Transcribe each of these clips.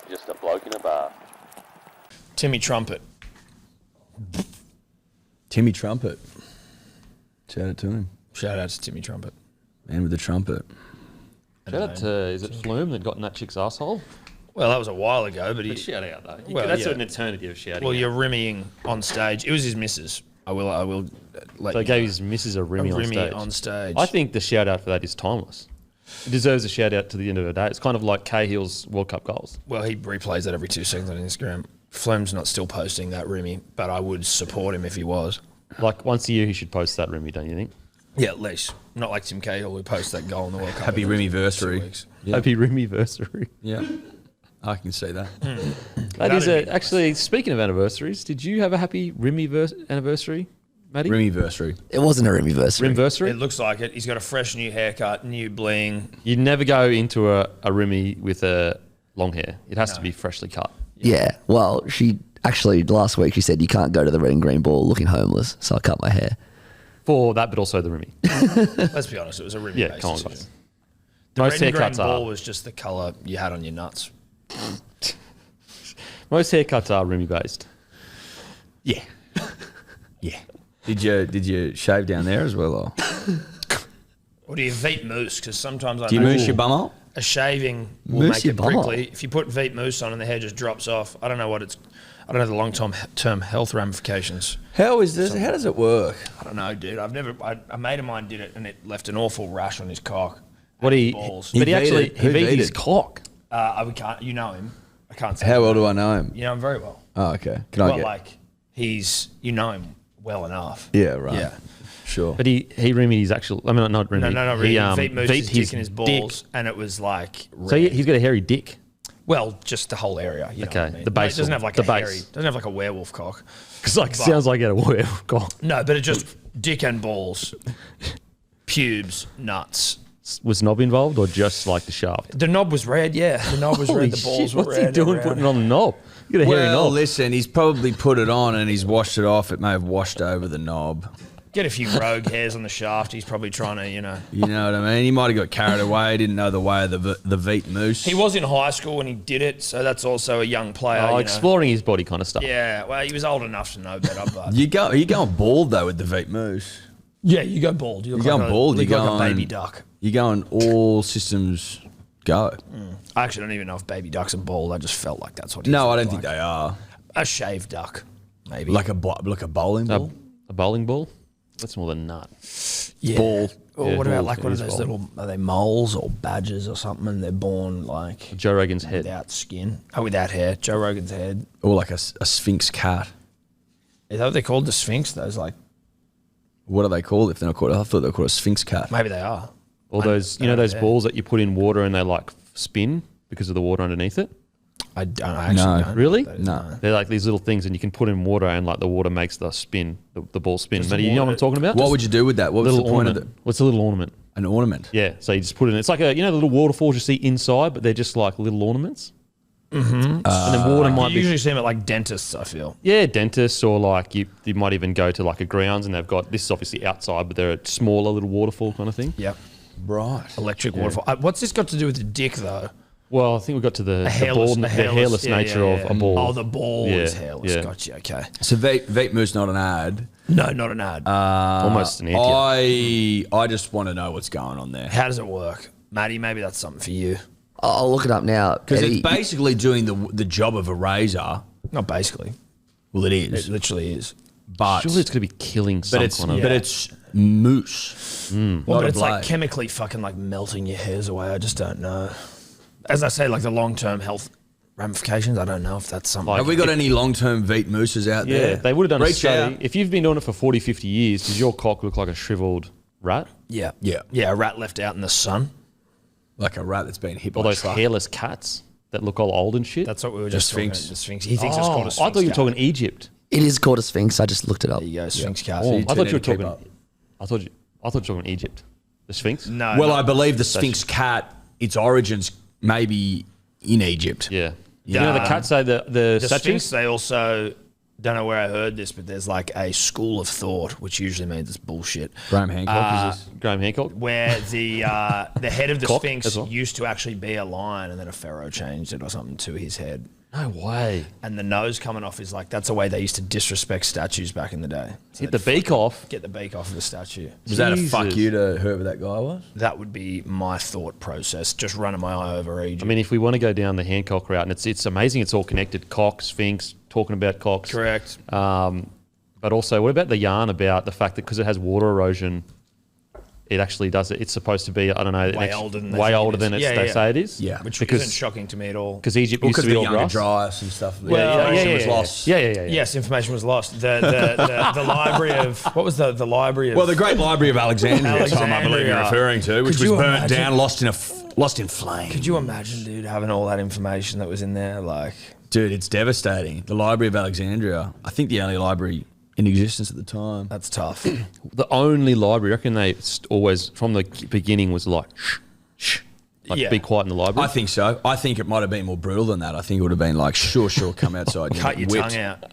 Just a bloke in a bar. Timmy Trumpet. Timmy Trumpet. Shout out to him. Shout out to Timmy Trumpet. Man with the trumpet. Shout out to, is it Flume that got in that chick's asshole? Well, that was a while ago, but he... But shout out, though. Well, That's yeah. an eternity of shouting. Well, out. you're rimmying on stage. It was his missus. I will let So you he gave know. his missus a Remy, on stage. I think the shout out for that is timeless. It deserves a shout out to the end of the day. It's kind of like Cahill's World Cup goals. Well, he replays that every 2 seconds on Instagram. Flume's not still posting that Remy, but I would support him if he was. Like once a year, he should post that Remy, don't you think? Yeah, at least. Not like Tim Cahill who posts that goal in the World Cup. Happy every 2 Remy-versary. weeks. Yeah. Happy Remy-versary. Yeah. I can see that. That is That'd be actually, speaking of anniversaries, did you have a happy anniversary, Matty? Remy-versary. It wasn't a Remy-versary. Rimversary? It looks like it. He's got a fresh new haircut, new bling. You never go into a Remy with a long hair. It has to be freshly cut. Yeah. Well, she actually, last week, she said, you can't go to the red and green ball looking homeless. So I cut my hair. For that, but also the Remy. Let's be honest, it was a Remy Yeah, based come on, decision. guys. The Most red and green haircuts ball are. was just the colour you had on your nuts. Most haircuts are Remy based. Yeah. Yeah. Did you shave down there as well? Or? Or do you Veet mousse? Because sometimes I Do you know moose your bum out? a shaving will Mousse make your it bum prickly. If you put Veet mousse on and the hair just drops off, I don't know the long-term health ramifications. How is this? How does it work? I don't know, dude. A mate of mine did it and it left an awful rash on his cock. What and he? balls. But he He actually Veeted. he Who beat his Veeted? cock. We can't. You know him. I can't say. How his well name. do I know him? You know him very well. Oh, okay. Can I Well, get? like you know him well enough. Yeah, right. Yeah. Sure. But he Remy his actual. I mean, not Remy. No, really. He Veet mousse his dick in his dick. balls, and it was like. So he's got a hairy dick. Well, just the whole area. You know Okay, what I mean? the base. It doesn't have like the a base. hairy. Doesn't have like a werewolf cock. Because like sounds like a werewolf cock. No, but it just dick and balls, pubes, nuts. Was knob involved or just like the shaft? The knob was red. Yeah, the knob was Holy red. The balls shit, were what's red. he doing around. putting it on the knob? You got a hairy Well, knob. listen, he's probably put it on and he's washed it off. It may have washed over the knob. Get a few rogue hairs on the shaft. He's probably trying to, You know what I mean? He might have got carried away. Didn't know the way of the Veet moose. He was in high school when he did it, so that's also a young player. Oh, you know. exploring his body kind of stuff. Yeah, well, he was old enough to know better, but You going bald though with the Veet moose. yeah, you go bald. You look You're like going bald. You You're look like a going baby duck. You're going all systems go. I actually don't even know if baby ducks are bald. I just felt like that's what. He No, I looked don't think like. they are. A shaved duck, maybe. Like a bowling ball. A bowling ball? That's more than nut. yeah. ball. Or Yeah, what about ball. like It one of is those ball. little? Are they moles or badgers or something? And they're born like Joe Rogan's head. without skin. Oh, without hair. Joe Rogan's head. Or like a sphinx cat. Is that what they called the Sphinx? Those like What are they called if they're not called? I thought they were called a sphinx cat. maybe they are. Or those, I don't those know. balls that you put in water and they like spin because of the water underneath it? I don't actually. No. Don't Really? know what that is, No. They're like these little things and you can put in water and like the water makes the spin, the ball spin. Just Matty, you know what I'm talking about? What would you do with that? What was little the point ornament. of it? What's a little ornament? An ornament. Yeah, so you just put it in. It's like the little waterfalls you see inside, but they're just like little ornaments. Mm-hmm. And then water might You be... usually see them at like dentists, I feel. Yeah, dentists or like you might even go to like a grounds and they've got, this is obviously outside, but they're a smaller little waterfall kind of thing. Yep. Right. Electric waterfall. What's this got to do with the dick, though? Well, I think we got to the Hairless nature of a ball. Oh, the ball is Yeah, hairless. yeah. Gotcha. Okay. So Veet moose not an ad. No, not an ad. Almost an idiot. I just want to know what's going on there. How does it work, Matty? Maybe that's something for you. I'll look it up now. Because Eddie, it's basically doing the job of a razor. Not basically. Well, it It is. literally is. But Surely it's going to be killing some it's kind of... but it's moose. Well, Not but a it's like blade. chemically fucking like melting your hairs away. I just don't know. As I say, like the long-term health ramifications, I don't know if that's something. Have we got any long-term Veet mooses out Yeah, there? they would have done a Reach study. out. If you've been doing it for 40, 50 years, does your cock look like a shriveled rat? Yeah. Yeah. Yeah, a rat left out in the sun. Like a rat that's been hit Or by a those truck. hairless cats that look all old and shit? That's what we were just Sphinx. talking about. The Sphinx. He thinks it's called a Sphinx. I thought you were cat. talking Egypt. it is called a sphinx. I just looked it up. There you go, Sphinx cat. Oh, I thought you were to keep talking... up. I thought you were talking Egypt. The Sphinx? No. Well, no. I believe the sphinx cat, its origins maybe in Egypt. Yeah. You know the cats say the the statues? Sphinx, they also don't know where I heard this, but there's like a school of thought, which usually means it's bullshit, Graham Hancock is this? Graham Hancock. where the head of the Cock Sphinx as well. used to actually be a lion, and then a pharaoh changed it or something to his head. No way. And the nose coming off is like, that's a way they used to disrespect statues back in the day. So Hit the beak off. get the beak off of the statue. Was that a fuck Jesus. you to whoever that guy was? That would be my thought process, just running my eye over Egypt. I mean, if we want to go down the Hancock route, and it's amazing, it's all connected. Cock, Sphinx, talking about cocks. Correct. But also, what about the yarn about the fact that because it has water erosion, it actually does it? It's supposed to be, I don't know, Way older than they way think it older is. than Yeah, they yeah. say it is. Yeah. Which because- isn't shocking to me at all. Because Egypt Well, used to because be the all younger grass. Dryas and stuff. Well, information yeah, was yeah. lost. Yeah. Yes, information was lost. The library of what was the library of? Well, the Great Library of Alexandria, Tom, I believe you're Alexandria. referring to, which Could was you burnt imagine- down, lost in flames. Could you imagine, dude, having all that information that was in there? Like, Dude, it's devastating. The Library of Alexandria, I think the only library in existence at the time. that's tough. The only library, I reckon they always, from the beginning, was like, shh, like Yeah. be quiet in the library. I think so. I think it might have been more brutal than that. I think it would have been like, sure, come outside. Cut your whipped. tongue out.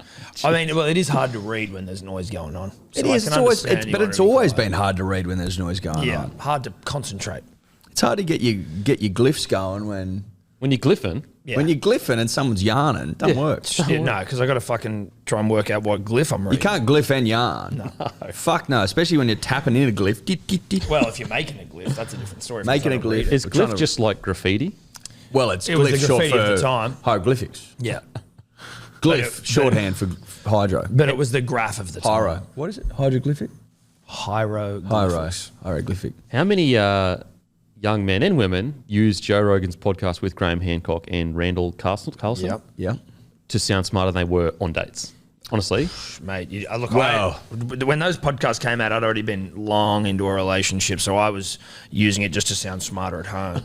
I mean, well, it is hard to read when there's noise going on. So It I is. can It's always, understand you but wanna it's be always quiet. been hard to read when there's noise going Yeah, on. hard to concentrate. It's hard to get your glyphs going when When you're glyphing, Yeah. you're glyphing and someone's yarning. It doesn't Yeah. work. Yeah, no, because I got to fucking try and work out what glyph I'm You reading. can't glyph and yarn. No. Fuck no, especially when you're tapping in a glyph. Well, if you're making a glyph, that's a different story. If Making it's a not glyph. reader. is We're trying glyph to- just like graffiti? Well, it's It was the glyph short graffiti for at the time. hieroglyphics. Yeah, Glyph, shorthand for hydro. but it was the graph of the time. Hyro. What is it? Hydroglyphic? Hieroglyphics. Hieroglyphic. How many young men and women use Joe Rogan's podcast with Graham Hancock and Randall Carlson Yep. Yeah. to sound smarter than they were on dates? Honestly, Mate, look, Wow. when those podcasts came out, I'd already been long into a relationship, so I was using it just to sound smarter at home.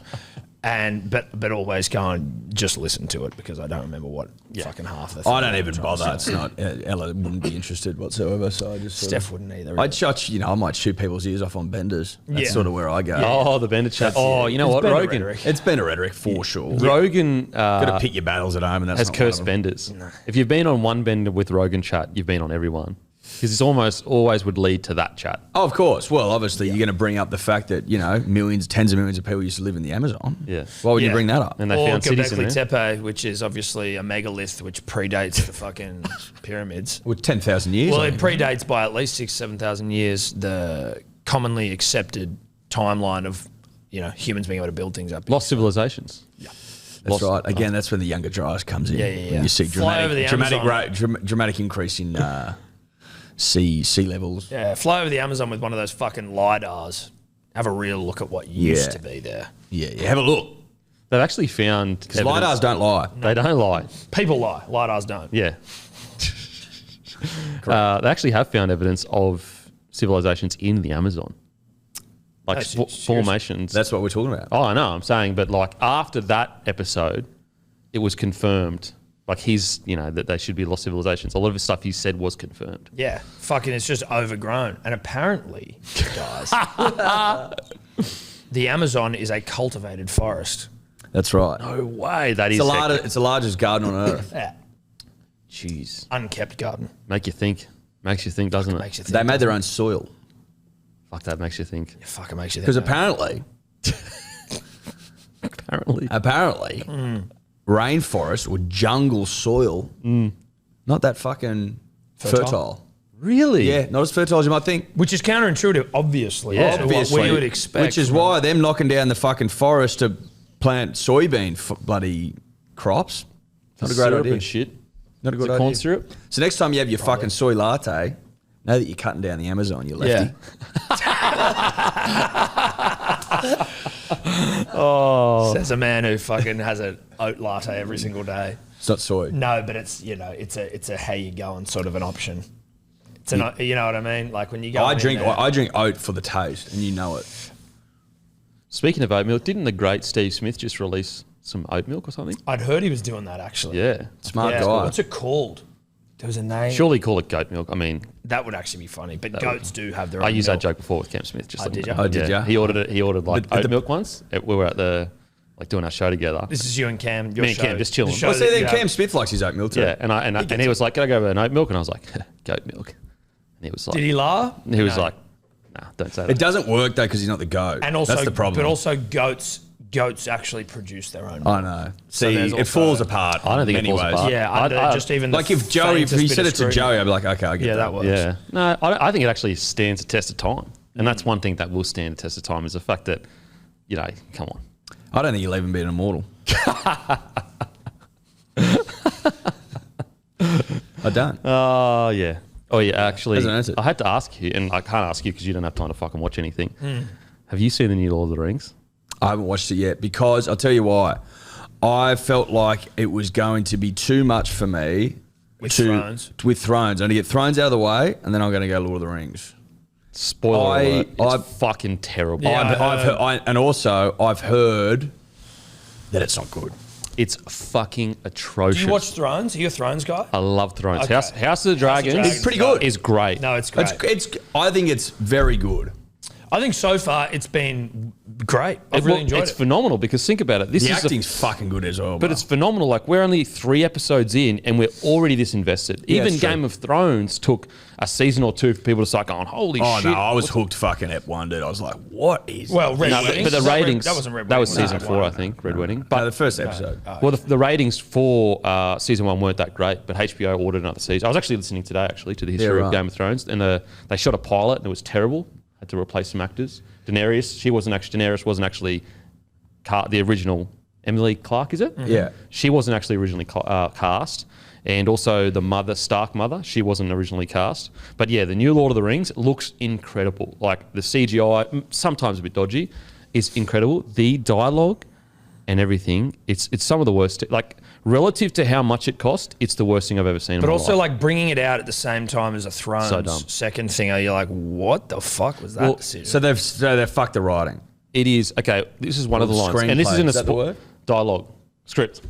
But always going, just listen to it because I don't remember what fucking half the thing. I don't even was. bother. It's not. Ella wouldn't be interested whatsoever. So I just. sort Steph of- wouldn't either. I'd shut. I might shoot people's ears off on benders. That's Yeah. sort of where I go. oh, the Bender chat. Oh, you know It's what, better Rogan? rhetoric. It's been a rhetoric for sure. Rogan Got to pick your battles at home, and that's has not one of cursed them. benders. If you've been on one bender with Rogan chat, you've been on everyone. Because it's almost always would lead to that chat. Oh, of course. Well, obviously, you're going to bring up the fact that millions, tens of millions of people used to live in the Amazon. Yeah. Why would you Yeah. bring that up? And they Or found cities in Göbekli there. Tepe, which is obviously a megalith which predates the fucking pyramids. With 10,000 years. Well, I it think. predates by at least 7,000 years the commonly accepted timeline of humans being able to build things up. Lost civilizations. That's right. Again, that's when the younger dryas comes in. Yeah, yeah, yeah. When you see Fly over the dramatic increase in sea levels. Yeah, fly over the Amazon with one of those fucking LiDARs. Have a real look at what used Yeah. to be there. Yeah, have a look. They've actually found Because LiDARs don't lie. They don't lie. People lie. LiDARs don't. Yeah. They actually have found evidence of civilizations in the Amazon. Like Oh, seriously? formations. That's what we're talking about. Oh, I know. I'm saying, but like after that episode, it was confirmed. Like that they should be lost civilizations. A lot of the stuff he said was confirmed. Yeah, fucking it's just overgrown. And apparently, guys, the Amazon is a cultivated forest. That's right. No way. That is. It's the largest garden on earth. Yeah. Jeez. Unkept garden. Makes you think, doesn't it? Makes you think. They made their own soil. Fuck, that makes you think. Yeah, fuck, it makes you think. Because apparently, rainforest or jungle soil, not that fucking fertile. Really? Yeah, not as fertile as you might think. Which is counterintuitive, obviously. Yeah. to what we would expect. Which is why them knocking down the fucking forest to plant soybean bloody crops. Not a great syrup idea. and shit. Not a Is good it idea. corn syrup? So next time you have your fucking soy latte, know that you're cutting down the Amazon, you lefty. Says a man who fucking has an oat latte every single day. It's not soy. No, but it's it's a how you going sort of an option. It's an you know what I mean? Like when you go. I drink oat for the taste, and you know it. Speaking of oat milk, didn't the great Steve Smith just release some oat milk or something? I'd heard he was doing that actually. Yeah. Smart Yeah. guy. What's it called? There was a name. Surely call it goat milk. I mean, That would actually be funny. But goats do have their own I used that milk. joke before with Cam Smith. Just Oh, did looking ya? at it. Oh, did ya? He ordered like But oat the- milk once. We were at the like doing our show together. This is you and Cam. Your Me and show. Cam just chilling. The show Well, see, that then you Cam have. Smith likes his oat milk too. Yeah, and he was like, "Can I go over an oat milk?" And I was like, "Goat milk." And he was like, Did he lie? He was No. like, "Nah, don't say It that." doesn't work though because he's not the goat. And also, that's the problem. But also, goats actually produce their own. I know. See, there's it also- falls apart. I don't think in it many falls ways. apart. Yeah, I'd- just even the Like if Joey, if faintest he bit said of it to scrutiny. Joey, I'd be like, okay, I get Yeah, that. that works. Yeah. No, I think it actually stands the test of time. And that's one thing that will stand the test of time is the fact that, come on. I don't think you'll even be an immortal. I don't. Oh, yeah. Oh, yeah, actually, Hasn't answered. I had to ask you, and I can't ask you because you don't have time to fucking watch anything. Hmm. Have you seen the new Lord of the Rings? I haven't watched it yet because I'll tell you why. I felt like it was going to be too much for me With Thrones. With Thrones. I'm going to get Thrones out of the way and then I'm going to go Lord of the Rings. Spoiler alert, it's I've- fucking terrible. Yeah. I've heard that it's not good. It's fucking atrocious. Do you watch Thrones? Are you a Thrones guy? I love Thrones. Okay. House of the Dragons, Dragons It's pretty good. is great. No, it's great. I think it's very good. I think so far it's been great. I've really enjoyed it's it. phenomenal because think about it. This The is acting's fucking good as well. but bro. it's phenomenal. Like we're only 3 episodes in and we're already this invested. Yeah, Even it's true. Game of Thrones took a season or two for people to start going, holy Oh shit. no, I was hooked fucking at one, dude. I was like, what is Well, Red No, Wedding. but the Was that Red- ratings, that wasn't Red that was Wedding, season no. 4, I think, Red Wedding. No, But the first episode. well, the ratings for season 1 weren't that great, but HBO ordered another season. I was actually listening today, to the history right. of Game of Thrones, and they shot a pilot, and it was terrible. Had to replace some actors. Daenerys wasn't actually the original Emily Clark, is it? Yeah. She wasn't actually originally cast. And also the mother, Stark mother, she wasn't originally cast. But yeah, the new Lord of the Rings looks incredible. Like the CGI, sometimes a bit dodgy, is incredible. The dialogue and everything, it's some of the worst. Like relative to how much it cost, it's the worst thing I've ever seen. But in my also, life. like bringing it out at the same time as a Thrones So dumb. second thing, are you like, what the fuck was that decision? So they've fucked the writing. It is okay. This is one of the lines, Screenplay, and this is in is that the word? dialogue script.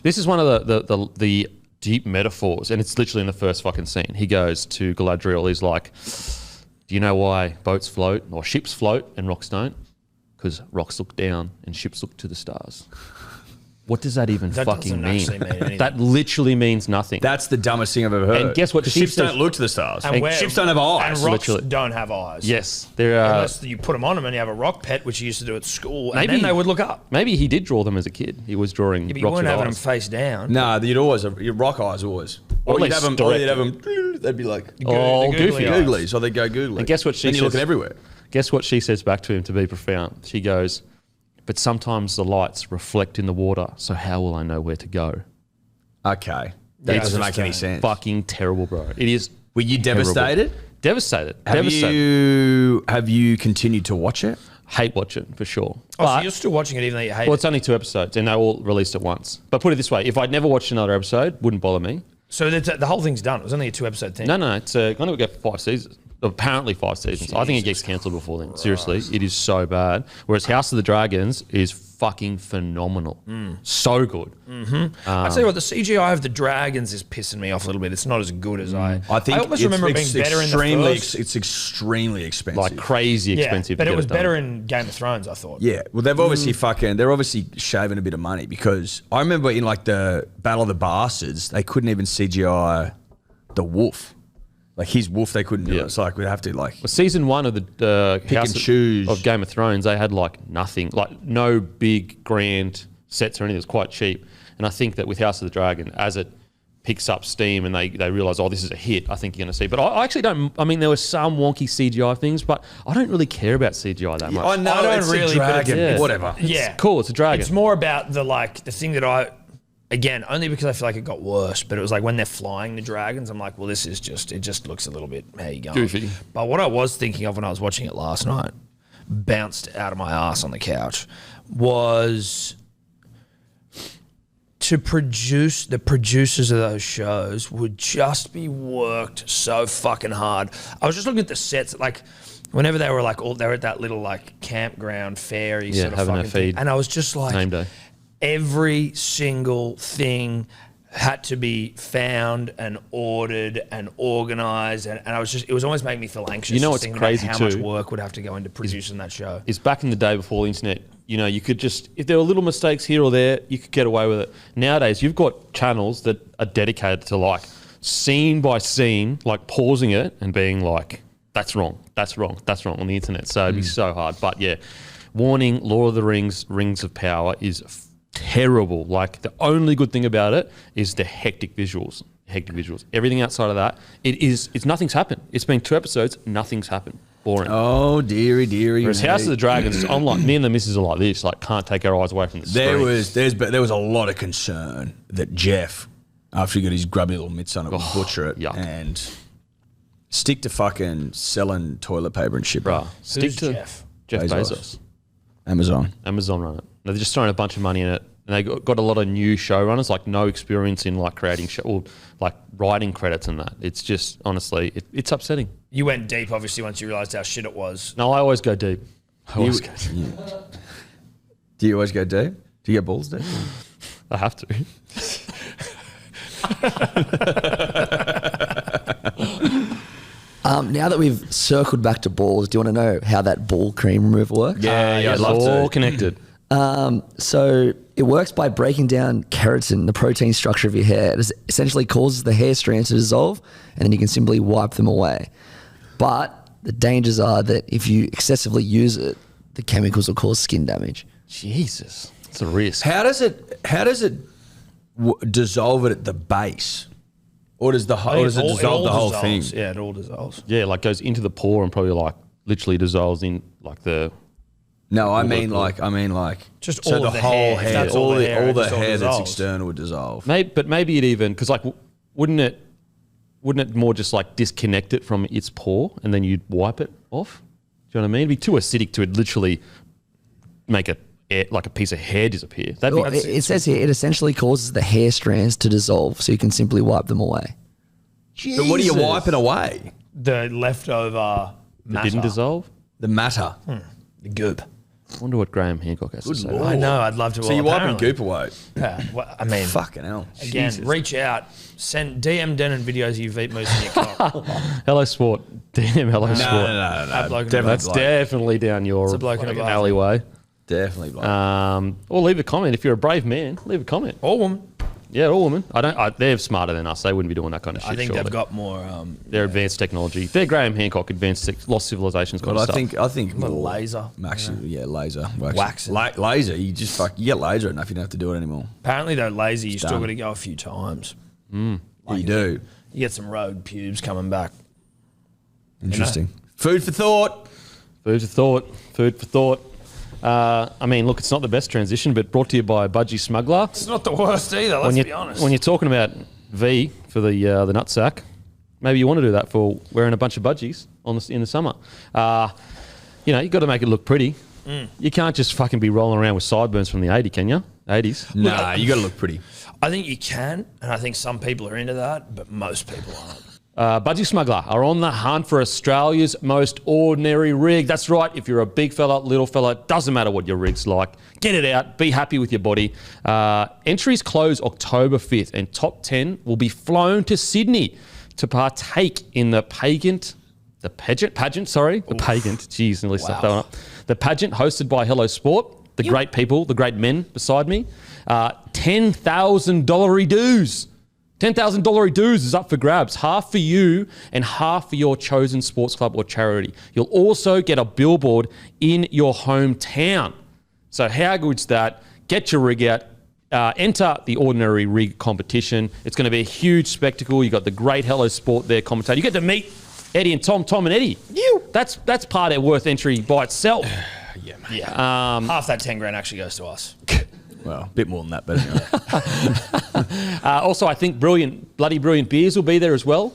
This is one of the deep metaphors, and it's literally in the first fucking scene. He goes to Galadriel. He's like, "Do you know why boats float or ships float and rocks don't? Because rocks look down and ships look to the stars." What does that even That fucking doesn't actually mean anything. That literally means nothing. That's the dumbest thing I've ever heard. And guess what 'Cause she ships says- don't look to the stars. And where- ships don't have eyes. And rocks literally. don't have eyes. yes, there are. Unless you put them on them and you have a rock pet, which you used to do at school, and Maybe- then they would look up. Maybe he did draw them as a kid. He was drawing But you rocks weren't with having them eyes. face down. No, you'd always have your rock eyes always. Or Or you'd they have them. direct Or you'd have them. They'd be like Oh, the goofy. googly eyes. googlies, or they'd go googly. And guess what she Then you're says? looking everywhere. Guess what she says back to him to be profound? She goes, "But sometimes the lights reflect in the water, so how will I know where to go?" Okay, that It's doesn't just, make any sense. Fucking terrible, bro. It is. Were you terrible. devastated? Devastated. Have Devastated. have you continued to watch it? Hate watching for sure. Oh, so But- you're still watching it even though you hate well, it. it's only 2 episodes, and they all released at once. But put it this way: if I'd never watched another episode, wouldn't bother me. So the whole thing's done. It was only a 2-episode thing. No, it's going to go for 5 seasons. Apparently 5 seasons. I think it gets cancelled before then. Seriously, it is so bad. Whereas House of the Dragons is fucking phenomenal. So good. I tell you what, the CGI of the dragons is pissing me off a little bit. It's not as good as I think I almost remember it being better in the first. It's extremely expensive. Like crazy Yeah, expensive. but to it get was done. better in Game of Thrones, I thought. Yeah, well, they've obviously they're obviously shaving a bit of money because I remember in like the Battle of the Bastards, they couldn't even CGI the wolf. Like his wolf, they couldn't do Yeah. it. It's like we'd have to like. Well, season 1 of the House and choose. of Game of Thrones, they had like nothing, like no big grand sets or anything. It was quite cheap. And I think that with House of the Dragon, as it picks up steam and they realise, oh, this is a hit, I think you're going to see. But I actually don't. I mean, there were some wonky CGI things, but I don't really care about CGI that much. I know I don't it's really, a but dragon, it's- whatever. Yeah. Cool, it's a dragon. It's more about the thing that again, only because I feel like it got worse, but it was like when they're flying the dragons, I'm like, well, it just looks a little bit, how you going? Goofy. But what I was thinking of when I was watching it last night, bounced out of my ass on the couch, was to produce, the producers of those shows would just be worked so fucking hard. I was just looking at the sets, like, whenever they were like, they were at that little like campground fairy Yeah, sort of having fucking their thing, feed. and I was just like, Name day. every single thing had to be found and ordered and organised, and it was almost making me feel anxious. You know just what's thinking crazy about how much too? work would have to go into producing that show. Is back in the day before the internet, you could just, if there were little mistakes here or there, you could get away with it. Nowadays, you've got channels that are dedicated to like scene by scene, like pausing it and being like, that's wrong on the internet. So it'd be so hard. But yeah, warning, Lord of the Rings, Rings of Power is terrible. Like the only good thing about it is the hectic visuals. Everything outside of that, it's nothing's happened. It's been 2 episodes, nothing's happened. Boring. Oh, dearie. Whereas House of the Dragons, I'm like, me and the missus are like this, like can't take our eyes away from the screen. There was a lot of concern that Jeff, after he got his grubby little mitts on it, would butcher it and stick to fucking selling toilet paper and shit, bro. Stick Who's to Jeff? Jeff Bezos. Amazon run it. They're just throwing a bunch of money in it. And they got a lot of new showrunners, like no experience in like creating show or like writing credits and that. It's just, honestly, it's upsetting. You went deep, obviously, once you realised how shit it was. No, I always go deep. Do you always go deep? Do you get balls deep? I have to. Now that we've circled back to balls, do you want to know how that ball cream remover works? Yeah, I'd love all connected. So it works by breaking down keratin, the protein structure of your hair. It essentially causes the hair strands to dissolve, and then you can simply wipe them away. But the dangers are that if you excessively use it, the chemicals will cause skin damage. Jesus, it's a risk. How does it dissolve it at the base? Or does it dissolve the whole thing? Yeah, it all dissolves. Yeah, like goes into the pore and probably like literally dissolves in like the. No, I mean like Just so all the of the whole hair. If hair, that's all all the the hair, it just all hair that's dissolves. external would dissolve. Maybe it even because like wouldn't it more just like disconnect it from its pore and then you'd wipe it off? Do you know what I mean? It'd be too acidic to literally make like a piece of hair disappear. It says here it essentially causes the hair strands to dissolve, so you can simply wipe them away. But what are you wiping away? The leftover matter. didn't dissolve. The matter. The goop. I wonder what Graham Hancock has to say. I know, I'd love to. So you're wiping goop away? Yeah, well, I mean, Fucking hell. again, reach out, send DM Denon videos of you Veep moosing your cock. Hello Sport. Damn, Hello Sport. That bloke in a Definitely bar. That's definitely down your a bloke in a fucking bar. alleyway. Definitely bloke. Or leave a comment if you're a brave man. Leave a comment. Or woman. Yeah, all women. They're smarter than us. They wouldn't be doing that kind of shit. I think surely. they've got more. They're advanced technology. They're Graham Hancock, advanced lost civilizations kind Well, of stuff. I think The more laser. laser. Waxing. Laser. You just you get laser enough, you don't have to do it anymore. Apparently, though, lazy, you still done. got to go a few times. Yeah, you do. You get some rogue pubes coming back. Interesting. Food for thought. Food for thought. I mean, look, it's not the best transition, but brought to you by Budgie Smuggler. It's not the worst either, let's be honest. When you're talking about V for the nutsack, maybe you want to do that for wearing a bunch of budgies in the summer. You've got to make it look pretty. You can't just fucking be rolling around with sideburns from the 80s, can you? 80s. Nah, you got to look pretty. I think you can, and I think some people are into that, but most people aren't. Budgie Smuggler are on the hunt for Australia's most ordinary rig. That's right. If you're a big fella, little fella, doesn't matter what your rig's like. Get it out. Be happy with your body. Entries close October 5th, and top 10 will be flown to Sydney to partake in the pageant. The pageant. Jeez, nearly stuffed that one up. The pageant hosted by Hello Sport. The great people, the great men beside me. $10,000 dues. $10,000 dues is up for grabs, half for you and half for your chosen sports club or charity. You'll also get a billboard in your hometown. So how good's that? Get your rig out. Enter the Ordinary Rig competition. It's going to be a huge spectacle. You got the great Hello Sport there commentating. You get to meet Eddie and Tom and Eddie. That's part of worth entry by itself. Yeah. Half that 10 grand actually goes to us. Well, a bit more than that, but anyway. Also, I think bloody brilliant beers will be there as well.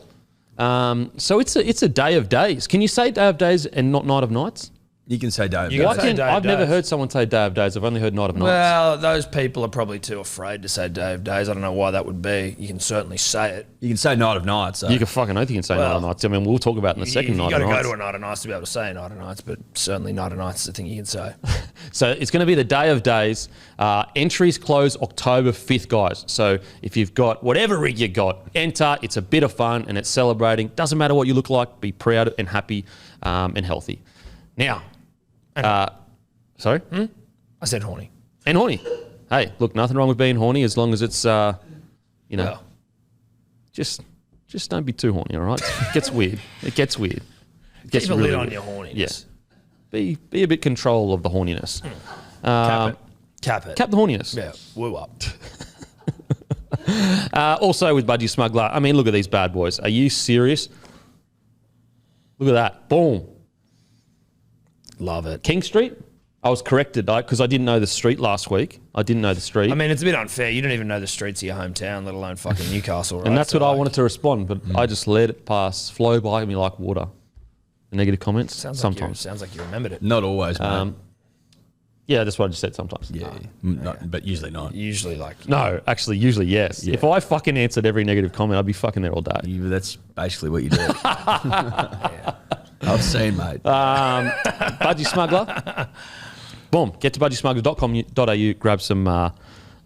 So it's a day of days. Can you say day of days and not night of nights? You can say Day of You Days. can say Day of I've never Days. heard someone say Day of Days. I've only heard Night of Nights. Well, those people are probably too afraid to say Day of Days. I don't know why that would be. You can certainly say it. You can say Night of Nights. You can fucking oath you can say Night of Nights. I mean, we'll talk about it in a second. You Night got of to go Nights. to a Night of Nights to be able to say Night of Nights, but certainly Night of Nights is the thing you can say. So it's going to be the Day of Days. Entries close October 5th, guys. So if you've got whatever rig you got, enter. It's a bit of fun and it's celebrating. Doesn't matter what you look like. Be proud and happy and healthy. Now, sorry? I said horny. And horny. Hey, look, nothing wrong with being horny as long as it's, Well. just don't be too horny, all right? It gets weird. It gets weird. It gets Keep a lid on weird. your horniness. Yeah. Be a bit control of the horniness. Cap it. Cap it. Cap the horniness. Yeah, woo up. Also with Budgie Smuggler, I mean, look at these bad boys. Are you serious? Look at that. Boom. Love it. King Street? I was corrected because I didn't know the street last week. I didn't know the street. I mean, it's a bit unfair. You don't even know the streets of your hometown, let alone fucking Newcastle, right? and that's So, what I like, wanted to respond, but I just let it flow by me like water. The negative comments, sometimes. Sounds like you remembered it. Not always, mate. Yeah, that's what I just said sometimes. yeah, not, but usually not. Usually, like... No, actually, usually yes. Yeah. If I fucking answered every negative comment, I'd be fucking there all day. That's basically what you do. I've seen, mate. Budgie Smuggler. Boom. Get to budgiesmuggler.com.au, grab some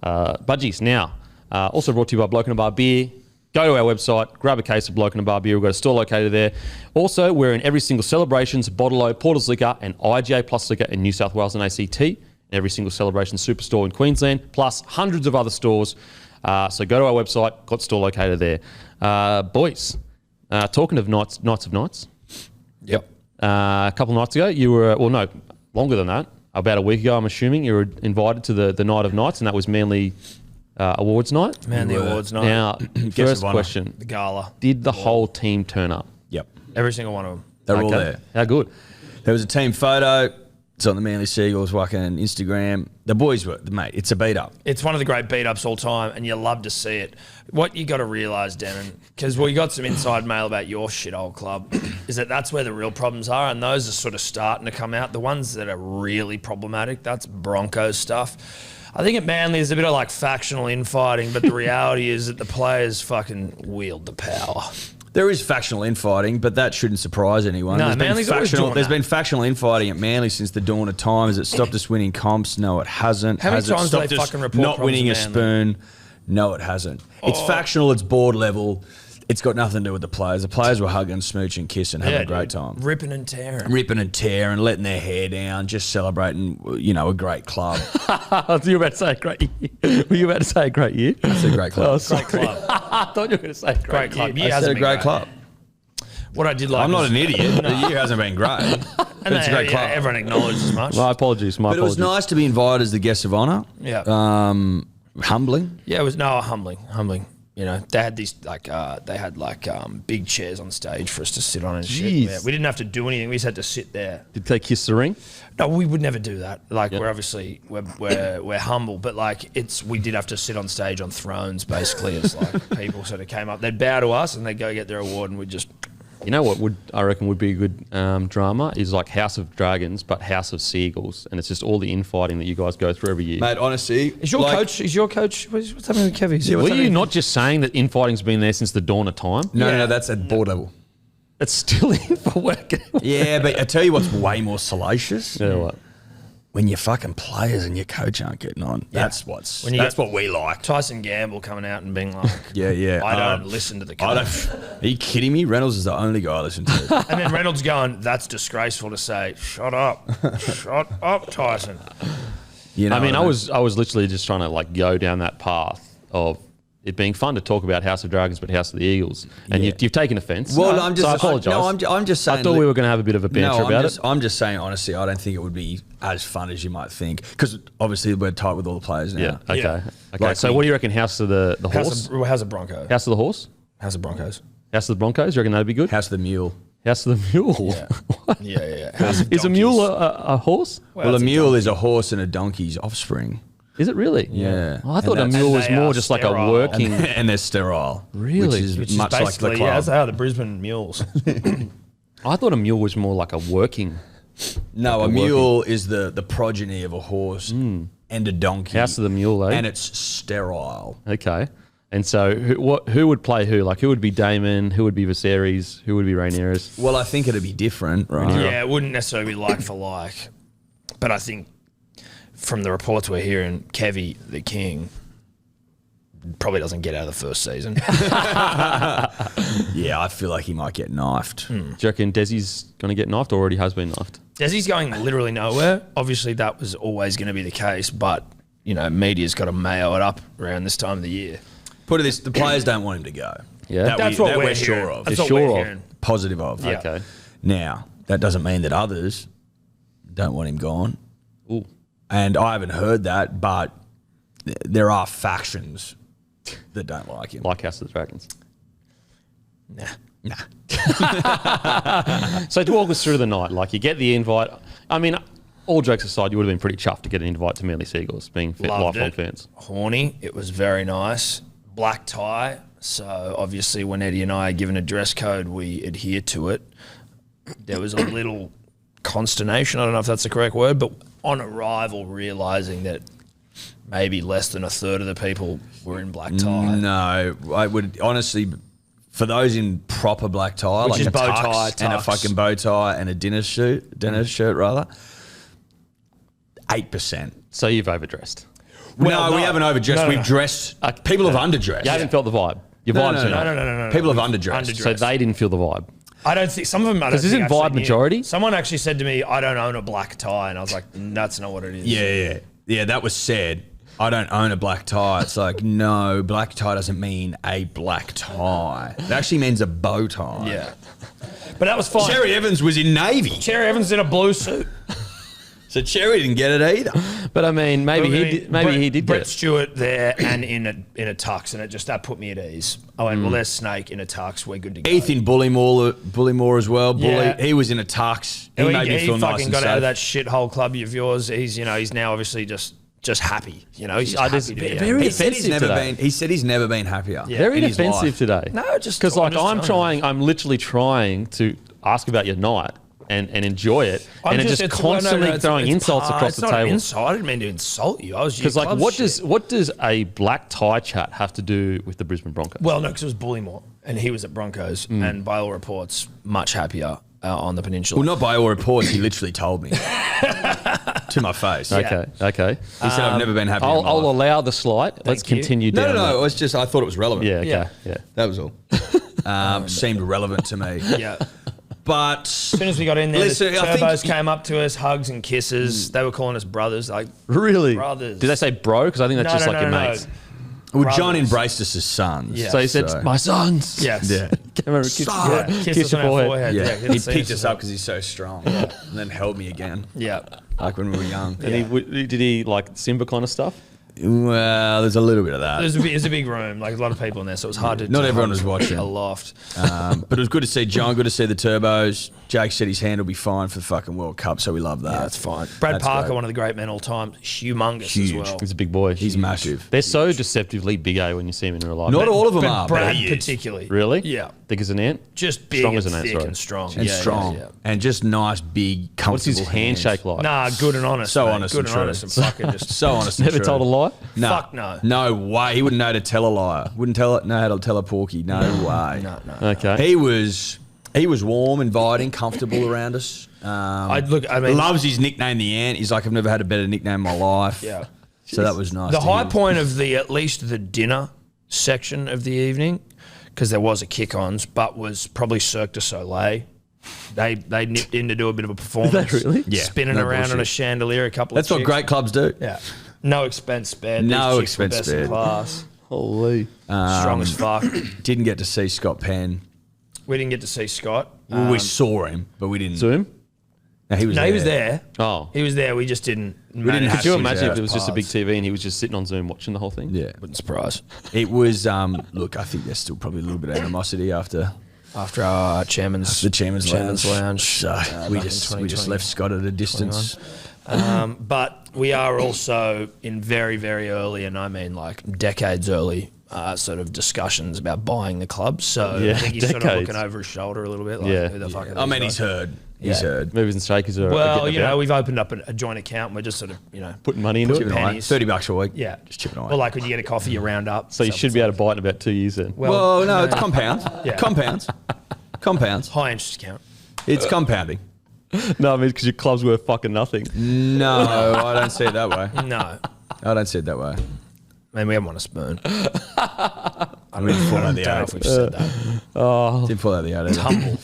budgies. Now, also brought to you by Bloke and a Bar Beer. Go to our website, grab a case of Bloke and a Bar Beer. We've got a store located there. Also, we're in every single Celebrations, Bottle-O, Porter's Liquor, and IGA Plus Liquor in New South Wales and ACT. In every single Celebration Superstore in Queensland, plus hundreds of other stores. So go to our website, got store located there. Boys, talking of nights of nights. Yep. A couple of nights ago, you were, well, no, longer than that. About a week ago, I'm assuming, you were invited to the Night of Nights, and that was Manly Awards Night. Manly Awards night. Now, first of honour. question. The gala. Did the whole team turn up? Yep. Every single one of them. They're all Okay. there. How good? There was a team photo. It's on the Manly Seagulls fucking Instagram. The boys were, mate, it's a beat up. It's one of the great beat-ups all time, and you love to see it. What you got to realise, Denon, because we got some inside mail about your shithole club, is that's where the real problems are, and those are sort of starting to come out. The ones that are really problematic, that's Broncos stuff. I think at Manly there's a bit of like factional infighting, but the reality is that the players fucking wield the power. There is factional infighting, but that shouldn't surprise anyone. No, There's been Manly's always factional, doing there's that. been factional infighting at Manly since the dawn of time. Has it stopped us winning comps? No, it hasn't. How many Has it times do they stopped us fucking report not problems winning a at Manly? spoon? No, it hasn't. It's factional. It's board level. It's got nothing to do with the players. The players were hugging, smooching, kissing, having a great dude. time. Ripping and tearing. Ripping and tearing, letting their hair down, just celebrating, a great club. Were you about to say a great year? Were you about to say a great year? It's a great club. Oh, sorry. Great club. I thought you were going to say Great club. I Year said hasn't a been great club. What I did like I'm not was- an idiot. The year hasn't been great. But and it's a great club. everyone acknowledges as much. My apologies. But it was nice to be invited as the guest of honour. Yeah. Humbling. Yeah, it was humbling. You know, they had these big chairs on stage for us to sit on and shit. Jeez. Yeah, we didn't have to do anything. We just had to sit there. Did they kiss the ring? No, we would never do that. Like Yep. we're obviously we're humble, but like we did have to sit on stage on thrones. Basically, it's like people sort of came up, they'd bow to us, and they'd go get their award, and we'd just. You know what I reckon would be a good drama is like House of Dragons, but House of Seagulls, and it's just all the infighting that you guys go through every year. Mate, honestly. Is your coach? What's happening with Kevy? Were you not just saying that infighting's been there since the dawn of time? No, that's at board level. It's still in for work. Yeah, but I tell you what's way more salacious. Yeah, what? When your fucking players and your coach aren't getting on. That's what we like. Tyson Gamble coming out and being like, Yeah. I don't listen to the I coach. Are you kidding me? Reynolds is the only guy I listen to. And then Reynolds going, that's disgraceful to say. Shut up, Tyson. You know I mean, what I was literally just trying to like go down that path of it being fun to talk about House of Dragons, but House of the Eagles, and Yeah. you've taken offence. Well, I'm just. so I apologise. No, I'm just saying. I thought we were going to have a bit of a banter about it. I'm just saying, honestly, I don't think it would be as fun as you might think. Because obviously we're tight with all the players now. Yeah. Okay. Yeah. Okay. Like so what do you reckon? House of the horse? How's a Bronco? House of the horse? How's a Broncos? House of the Broncos? You reckon that'd be good? House of the Mule. House of the mule. Yeah. What? Yeah. House of Is a donkeys. mule a horse? Well, a that's a mule is a horse and a donkey's offspring. Is it really? Yeah. Oh, I thought a And mule was they more are just like a sterile. working. And they're sterile. Really? Which is Which is much like the basically, club. that's how the Brisbane Mules. I thought a mule was more like a working No, a mule is the progeny of a horse and a donkey. House of the mule, eh? And it's sterile. Okay. And so who would play who? Like, who would be Damon? Who would be Viserys? Who would be Rhaenyra? Well, I think it'd be different, right? Yeah, it wouldn't necessarily be like for like. But I think from the reports we're hearing, Kevy, the king, probably doesn't get out of the first season. Yeah, I feel like he might get knifed. Do you reckon Desi's going to get knifed or already has been knifed? Desi's going literally nowhere. Obviously, that was always going to be the case, but, you know, media's got to mayo it up around this time of the year. Put it this, the players don't want him to go. Yeah. That's what we're sure hearing. of. That's You're what we're sure of. hearing. Positive of. Yeah. Okay. Now, that doesn't mean that others don't want him gone. Ooh. And I haven't heard that, but there are factions that don't like him. Like House of the Dragons. Nah. So to walk us through the night, like you get the invite. I mean, all jokes aside, you would have been pretty chuffed to get an invite to Manly Seagulls, being Loved lifelong it. fans. Horny. It was very nice. Black tie. So obviously when Eddie and I are given a dress code, we adhere to it. There was a little consternation. I don't know if that's the correct word, but on arrival, realising that maybe less than a third of the people were in black tie. No, I would honestly, for those in proper black tie, Which like is a bow tux tie, and a tux. fucking bow tie and a dinner shirt rather, 8%. So you've overdressed. No, we haven't overdressed. No. We've dressed. People have underdressed. You haven't felt the vibe. Your No, vibes no, are no. not. No. People have underdressed. Underdressed. So they didn't feel the vibe. I don't think some of them. I don't 'Cause isn't think actually vibe knew. majority? Someone actually said to me, "I don't own a black tie," and I was like, "That's not what it is." Yeah. That was said. I don't own a black tie. It's like, no, black tie doesn't mean a black tie. It actually means a bow tie. Yeah. But that was fine. Cherry Evans was in Navy, Cherry Evans in a blue suit. so Cherry didn't get it either. But I mean, maybe he did Brett get it. Stewart there and in a tux, and it just that put me at ease. I went, well, there's Snake in a tux. We're good to go. Ethan Bullymore as well. Yeah. He was in a tux. He made me feel nice fucking and got safe. out of that shithole club of yours. He's now obviously just happy. He's just happy to be very out. He said he's defensive never today. been. He said he's never been happier. Very in his defensive life. today. No, just because like I'm just I'm literally trying to ask about your night and enjoy it, and it's just constantly throwing insults across the table. I didn't mean to insult you. I was Because like, what does a black tie chat have to do with the Brisbane Broncos? Well, no, because it was Bullymore, and he was at Broncos, and by all reports, much happier on the peninsula. Well, not by all reports. He literally told me to my face. okay. He said I've never been happier. in my I'll life. allow the slight. Let's you. continue No, down. no. It was just I thought it was relevant. Yeah. Okay. Yeah. Yeah. That was all. Seemed relevant to me. Yeah. But As soon as we got in there, Listen, the I think- turbos came up to us, hugs and kisses. They were calling us brothers, like Really? brothers. Did they say bro? Because I think that's just like your mates. well, John brothers. embraced us as sons. Yeah. So he said, "My sons." Yes. Yeah. Came over and kissed Son. your- Kiss kiss us on your our forehead. forehead. Yeah. Yeah. He picked us up because he's so strong, and then held me again, Yeah. like when we were young. And did he like Simba kind of stuff? Well, there's a little bit of that. It was a big room, like a lot of people in there, so it was hard to. Not to everyone hold was watching. A loft. But it was good to see John. Good to see the Turbos. Jake said his hand will be fine for the fucking World Cup, so we love that. Yeah, that's fine. Brad That's Parker, great. one of the great men all time, humongous Huge. as well. He's a big boy. He's massive. They're so deceptively big, when you see him in real life. Not all of them But are. Brad but he is. particularly. Really? Yeah. Thick as an ant. Just big Strong and as an ant, thick sorry. and strong. And Yeah, strong. yeah. And just nice, big, comfortable What's his handshake hands. like? Nah, good and honest. So mate. honest Good and and true. honest and fucking just. So honest and Never true. told a lie. Nah. Fuck no. No way. He wouldn't know to tell a liar. Wouldn't know how to tell a porky. No way. No. Okay. He was warm, inviting, comfortable around us. I mean, Loves his nickname, the Ant. He's like, I've never had a better nickname in my life. Yeah. So that was nice. The to high hear. point of at least the dinner section of the evening, because there was a kick-ons, but was probably Cirque du Soleil. They nipped in to do a bit of a performance. really? Yeah, Spinning no around on a bullshit. chandelier, a couple That's of what chicks. great clubs do. Yeah. No expense spared. No These chicks were expense best in spared. class. Holy. Strong as fuck. Didn't get to see Scott Penn. We didn't get to see Scott. Well, we saw him, but we didn't. Zoom? No, he was No, there. he was there. Oh. He was there. We just didn't. didn't have Could you to imagine if out it was just a big paths. TV and he was just sitting on Zoom watching the whole thing? Yeah. Wouldn't surprise. It was, look, I think there's still probably a little bit of animosity after After our chairman's the Chairman's Lounge. So we back in just 2020. left Scott at a distance. But we are also in very, very early, and I mean like decades early, sort of discussions about buying the club. So Yeah, I think he's sort of decades. looking over his shoulder a little bit. Like, Yeah. who the fuck are I these mean, guys? he's heard. He's Yeah. heard. Movers and shakers are Well, getting you know, about. we've opened up a joint account and we're just sort of, Putting money into Chipping it. away. pennies. $30 a week. yeah. Just chipping away. Well, like when you get a coffee, you round up. So you should be able to buy it in about 2 years then. Well, no, it's compounds. Yeah. Compounds. high interest account. It's compounding. No, I mean, because your club's worth fucking nothing. No, I don't see it that way. No. I don't see it that way. Man, we haven't won a spoon. I mean, fall out of the Don't know eight. if we've said that. Didn't fall out of the eight. either. Tumble.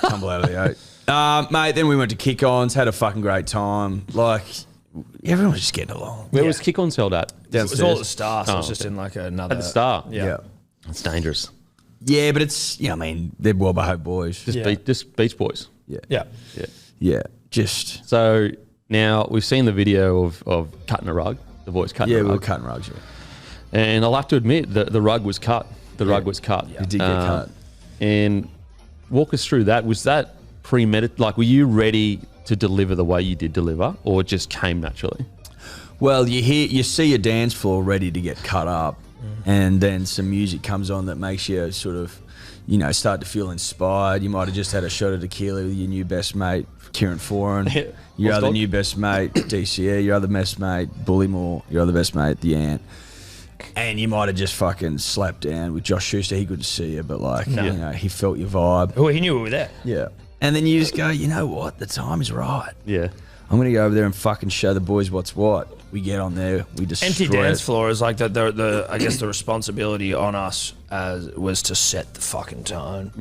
Tumble out of the eight. Mate, then we went to kick-ons, had a fucking great time. Like, everyone was just getting along. Where Yeah. was kick-ons held at? It was all at the Downstairs. Star, so Oh, it's just okay. in like another. At the Star? Yeah. Yeah. It's dangerous. Yeah, but it's, I mean, they're well-behaved boys. Just, Yeah. just Beach Boys. Yeah. Yeah. Yeah. Yeah. Just, So now we've seen the video of cutting a rug, the boys cutting yeah, a we were rug. cutting rugs, yeah. And I'll have to admit that the rug was cut. The rug was cut. It did get cut. And walk us through that. Was that premeditated? Like, were you ready to deliver the way you did deliver, or it just came naturally? Well, you see a dance floor ready to get cut up, and then some music comes on that makes you sort of, you know, start to feel inspired. You might have just had a shot of tequila with your new best mate, Kieran Foran, your What's other dog? new best mate, DCE, your other best mate, Bullymore, your other best mate, The Ant. And you might have just fucking slapped down with Josh Schuster. He couldn't see you, but like, you know, he felt your vibe. Well, he knew we were there. Yeah. And then you just go, you know what? The time is right. Yeah. I'm going to go over there and fucking show the boys what's what. We get on there, we destroy Empty dance it. floor is like the I guess the responsibility on us was to set the fucking tone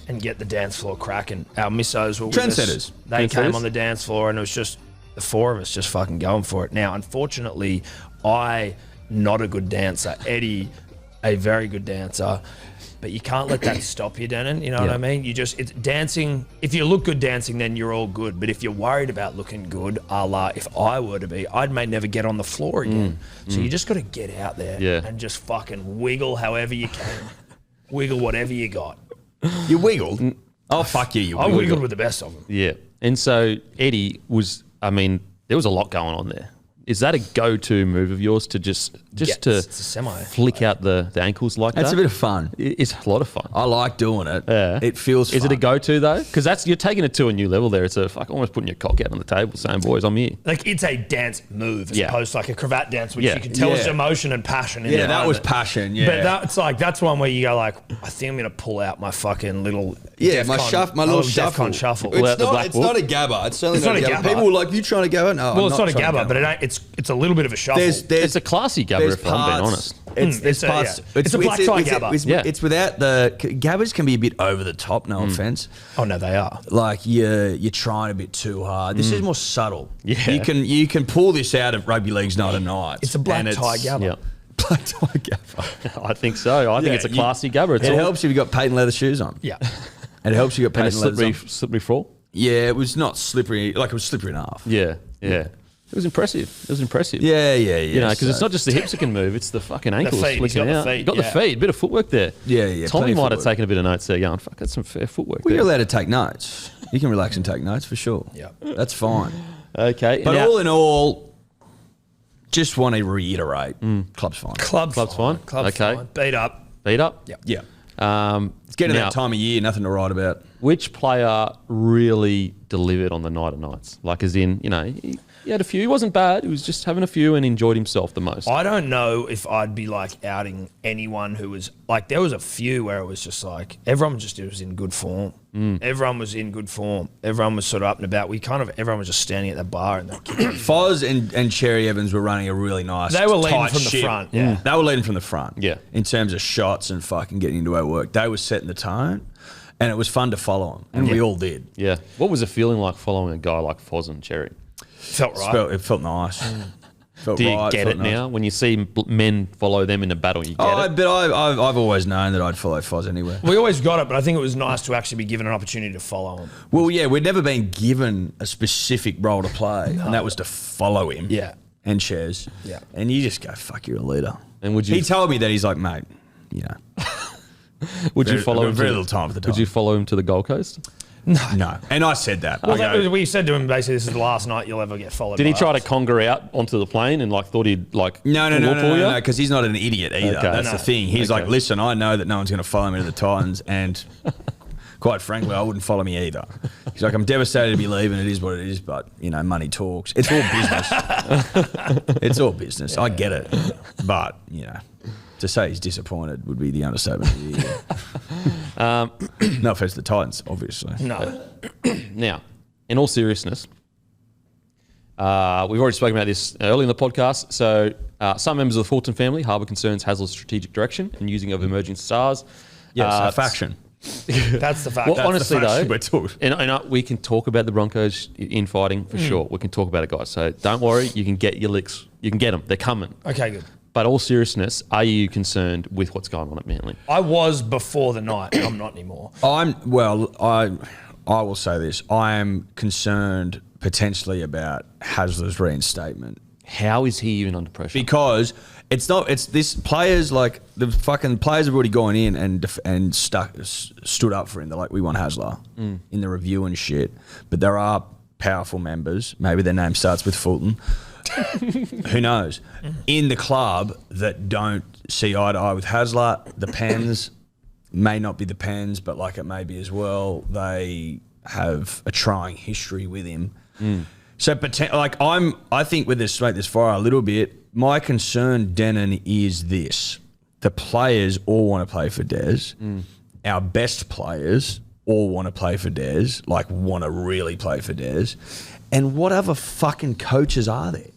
and get the dance floor cracking. Our missos were with us. Trendsetters. They came Trendsetters. on the dance floor and it was just the four of us just fucking going for it. Now, unfortunately, not a good dancer. Eddie, a very good dancer. But you can't let that stop you, Dearden. You know what I mean? It's dancing. If you look good dancing, then you're all good. But if you're worried about looking good, a la if I were to be, I'd may never get on the floor again. So you just got to get out there and just fucking wiggle however you can. Wiggle whatever you got. You wiggled? Oh, fuck you, you I wiggled. wiggled with the best of them. Yeah. And so Eddie was, I mean, there was a lot going on there. Is that a go-to move of yours to just to it's a semi. flick out the ankles like That's that? a bit of fun. It's a lot of fun. I like doing it. Yeah. It feels Is fun. it a go-to though? Because you're taking it to a new level there. It's a fuck almost putting your cock out on the table saying, boys, I'm here. Like it's a dance move as Yeah. opposed to like a cravat dance, which Yeah. you can tell is Yeah. emotion and passion. In Yeah, the that was moment. passion, yeah. But that's one where you go like, I think I'm gonna pull out my fucking little Yeah, my little DEFCON shuffle. Pull out the black It's book. not a gabba. It's certainly It's not a not a gabba. gabba. People were like, you trying to gabba? No, Well, I'm it's not a trying to gabba, but it's a little bit of a shuffle. There's It's a classy gabber, if I'm being honest. It's a- parts. yeah. It's a black tie gabba. Yeah. It's without the gabbas can be a bit over the top. No offense. Oh no, they are. Like you're trying a bit too hard. This is more subtle. Yeah. You can pull this out of rugby league's night and nights. It's a black and tie gabba. Yeah. Black tie gabba. I think so. I think Yeah, it's a classy gabber. It's It all- helps if you got patent leather shoes on. Yeah. And it helps you got and a patent leather slippery, on. slippery fall. Yeah, it was not slippery. Like it was slippery enough. Yeah, yeah. It was impressive. It was impressive. Yeah. You know, because it's so- not just the hips that can move; it's the fucking ankles feet. He's flicking got the out. feet, You got yeah. the feet, a bit of footwork there. Yeah, Tommy plenty of might have footwork. taken a bit of notes there, going, "Fuck, that's some fair footwork." Well, there. you're allowed to take notes. You can relax and take notes for sure. Yeah. That's fine. Okay, But now- all in all, just want to reiterate, club's fine. Club's fine. Club's Okay. fine. Beat up. beat up. Yeah. Yeah. It's getting now- that time of year, nothing to write about. Which player really delivered on the night of nights? Like, as in, you know, he had a few. He wasn't bad. He was just having a few and enjoyed himself the most. I don't know if I'd be like outing anyone who was like, there was a few where it was just like, everyone just was in good form. Everyone was in good form. Everyone was sort of up and about. Everyone was just standing at the bar and that Foz and Cherry Evans were running a really nice. They were leading tight from the ship. front, yeah. They were leading from the front. Yeah. In terms of shots and fucking getting into our work, they were setting the tone, and it was fun to follow them, and we all did. Yeah. What was it feeling like following a guy like Foz and Cherry? felt right. It felt nice. Felt Do you right, get felt it nice. now? When you see men follow them in a battle, you get it? But I've always known that I'd follow Foz anywhere. We always got it, but I think it was nice to actually be given an opportunity to follow him. Well, yeah, we'd never been given a specific role to play, and that was to follow him. Yeah. And Ches. Yeah. And you just go, fuck, you're a leader. And would you? He told me that he's like, mate, you know. Would you very- follow him? very to, little time for the Would time. you follow him to the Gold Coast? No. And I said that. Well, we said to him basically, this is the last night you'll ever get followed. Did he by try us. to conger out onto the plane and like thought he'd like No, because he's not an idiot either. Okay. That's the thing. He's like, listen, I know that no one's going to follow me to the Titans, and quite frankly, I wouldn't follow me either. He's like, I'm devastated to be leaving. It is what it is, but money talks. It's all business. It's all business. I get it, but to say he's disappointed would be the understatement of the year. No offense to the Titans, obviously. No. Now, in all seriousness, we've already spoken about this early in the podcast. So, some members of the Fulton family harbour concerns Hasler's strategic direction and using of emerging stars. Yes, a faction. That's the fact. Well, That's honestly, the though, we're talking. and we can talk about the Broncos infighting for sure. We can talk about it, guys. So don't worry, you can get your licks. You can get them. They're coming. Okay, good. But all seriousness, are you concerned with what's going on at Manly? I was before the night. I'm not anymore. I will say this. I am concerned potentially about Hasler's reinstatement. How is he even under pressure? Because it's this players, like the fucking players have already gone in and stood up for him. They're like, we want Hasler in the review and shit. But there are powerful members, maybe their name starts with Fulton, who knows, in the club that don't see eye to eye with Hasler. The Pens may not be the Pens, but like it may be as well. They have a trying history with him. So, I think with this smoke this fire a little bit, my concern, Denon, is this. The players all want to play for Des. Our best players all want to play for Des, like want to really play for Des. And what other fucking coaches are there?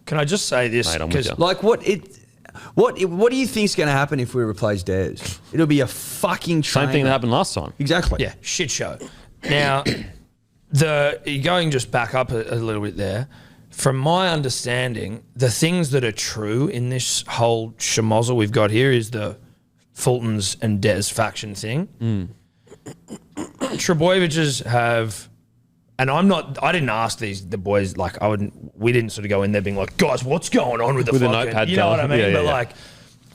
Can I just say this? Mate, I'm with you. Like what do you think's going to happen if we replace Des? It'll be a fucking train. Same thing that happened last time. Exactly. Yeah, shit show. Now, going just back up a little bit there. From my understanding, the things that are true in this whole schmozzle we've got here is the Fultons and Des faction thing. Trebojeviches have, and I didn't ask the boys, like we didn't sort of go in there being like, guys, what's going on with the fucking, notepad, you know what I mean? Yeah, but yeah. like,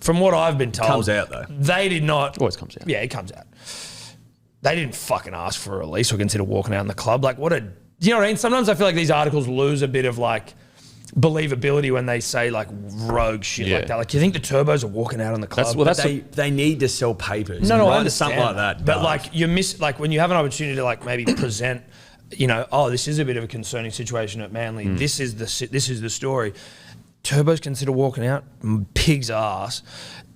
from what I've been told, Comes out though. they did not. It always comes out. Yeah, it comes out. They didn't fucking ask for a release or consider walking out in the club. Like, you know what I mean? Sometimes I feel like these articles lose a bit of like believability when they say like rogue shit like that. Like, you think the Turbos are walking out on the club? They need to sell papers. No, I Right? understand Something like that. But like you miss, like when you have an opportunity to like maybe present, this is a bit of a concerning situation at Manly. This is the story. Turbos consider walking out, pig's ass.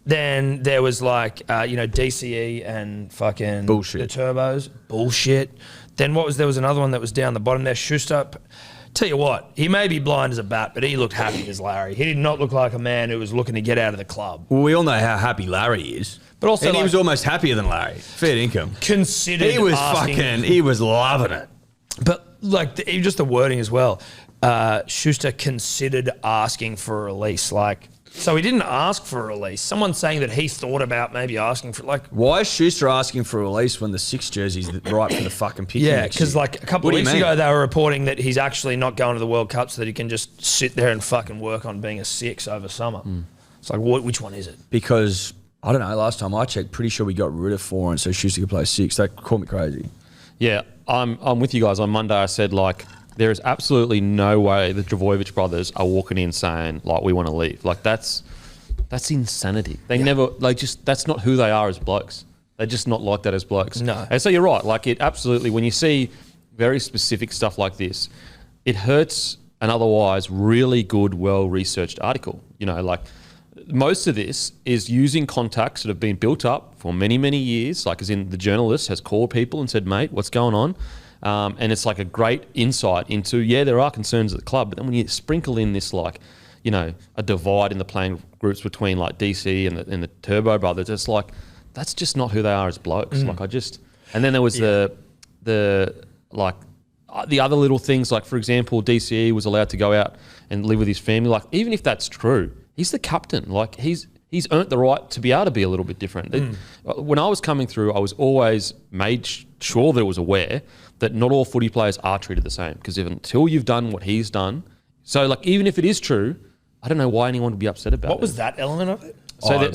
Then there was like, DCE and fucking Bullshit. The Turbos, bullshit. Then there was another one that was down the bottom there, Schuster. Tell you what, he may be blind as a bat, but he looked happy as Larry. He did not look like a man who was looking to get out of the club. Well, we all know how happy Larry is. But also, and he like, was almost happier than Larry. Fair income. Considered He was asking, he was loving it. But like just the wording as well. Schuster considered asking for a release. Like, so he didn't ask for a release. Someone's saying that he thought about maybe asking for Why is Schuster asking for a release when the 6 jersey's right for the fucking pick? Yeah, because like a couple of weeks ago they were reporting that he's actually not going to the World Cup so that he can just sit there and fucking work on being a 6 over summer. It's like, which one is it? Because, I don't know, last time I checked, pretty sure we got rid of 4 and so Schuster could play 6. That called me crazy. Yeah, I'm with you guys. On Monday I said like there is absolutely no way the Trbojevic brothers are walking in saying like we want to leave. Like that's insanity. They never that's not who they are as blokes. They're just not like that as blokes. No. And so you're right. Like it absolutely, when you see very specific stuff like this, it hurts an otherwise really good, well-researched article. Like most of this is using contacts that have been built up for many, many years, like as in the journalist has called people and said, mate, what's going on? And it's like a great insight into, there are concerns at the club, but then when you sprinkle in this like, a divide in the playing groups between like DC and the Turbo brothers, it's like, that's just not who they are as blokes. Like and then there was the other little things, like for example, DCE was allowed to go out and live with his family. Like even if that's true, he's the captain. Like he's earned the right to be able to be a little bit different. When I was coming through, I was always made sure that I was aware that not all footy players are treated the same, because until you've done what he's done, so like even if it is true, I don't know why anyone would be upset about it. What was that element of it?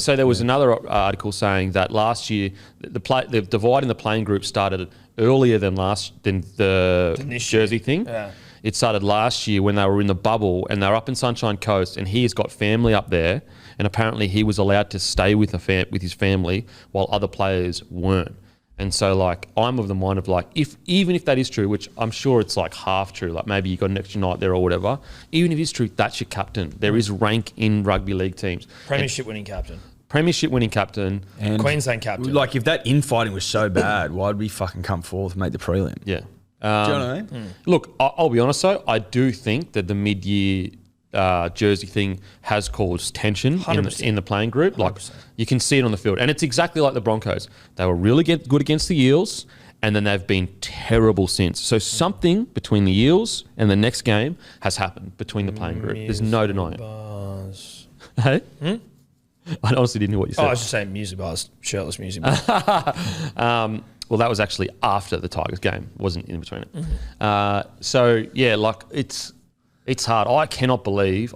So there was another article saying that last year the divide in the playing group started earlier than the this jersey year. thing. Yeah. It started last year when they were in the bubble and they were up in Sunshine Coast, and he has got family up there, and apparently he was allowed to stay with his family while other players weren't. And so, like, I'm of the mind of, like, even if that is true, which I'm sure it's, like, half true, like maybe you got an extra night there or whatever, even if it's true, that's your captain. There is rank in rugby league teams. Premiership winning captain. Premiership winning captain. And Queensland captain. Like, if that infighting was so bad, why'd we fucking come forth and make the prelim? Yeah. Do you know what I mean? Look, I'll be honest though, I do think that the mid-year jersey thing has caused tension in the playing group. Like, 100%. you can see it on the field. And it's exactly like the Broncos. They were really good against the Eels, and then they've been terrible since. So something between the Eels and the next game has happened between the playing group. There's no denying it. Bars. Hey? I honestly didn't hear what you said. Oh, I was just saying music bars, shirtless music bars. Well, that was actually after the Tigers game, wasn't in between it. So yeah, like it's hard. I cannot believe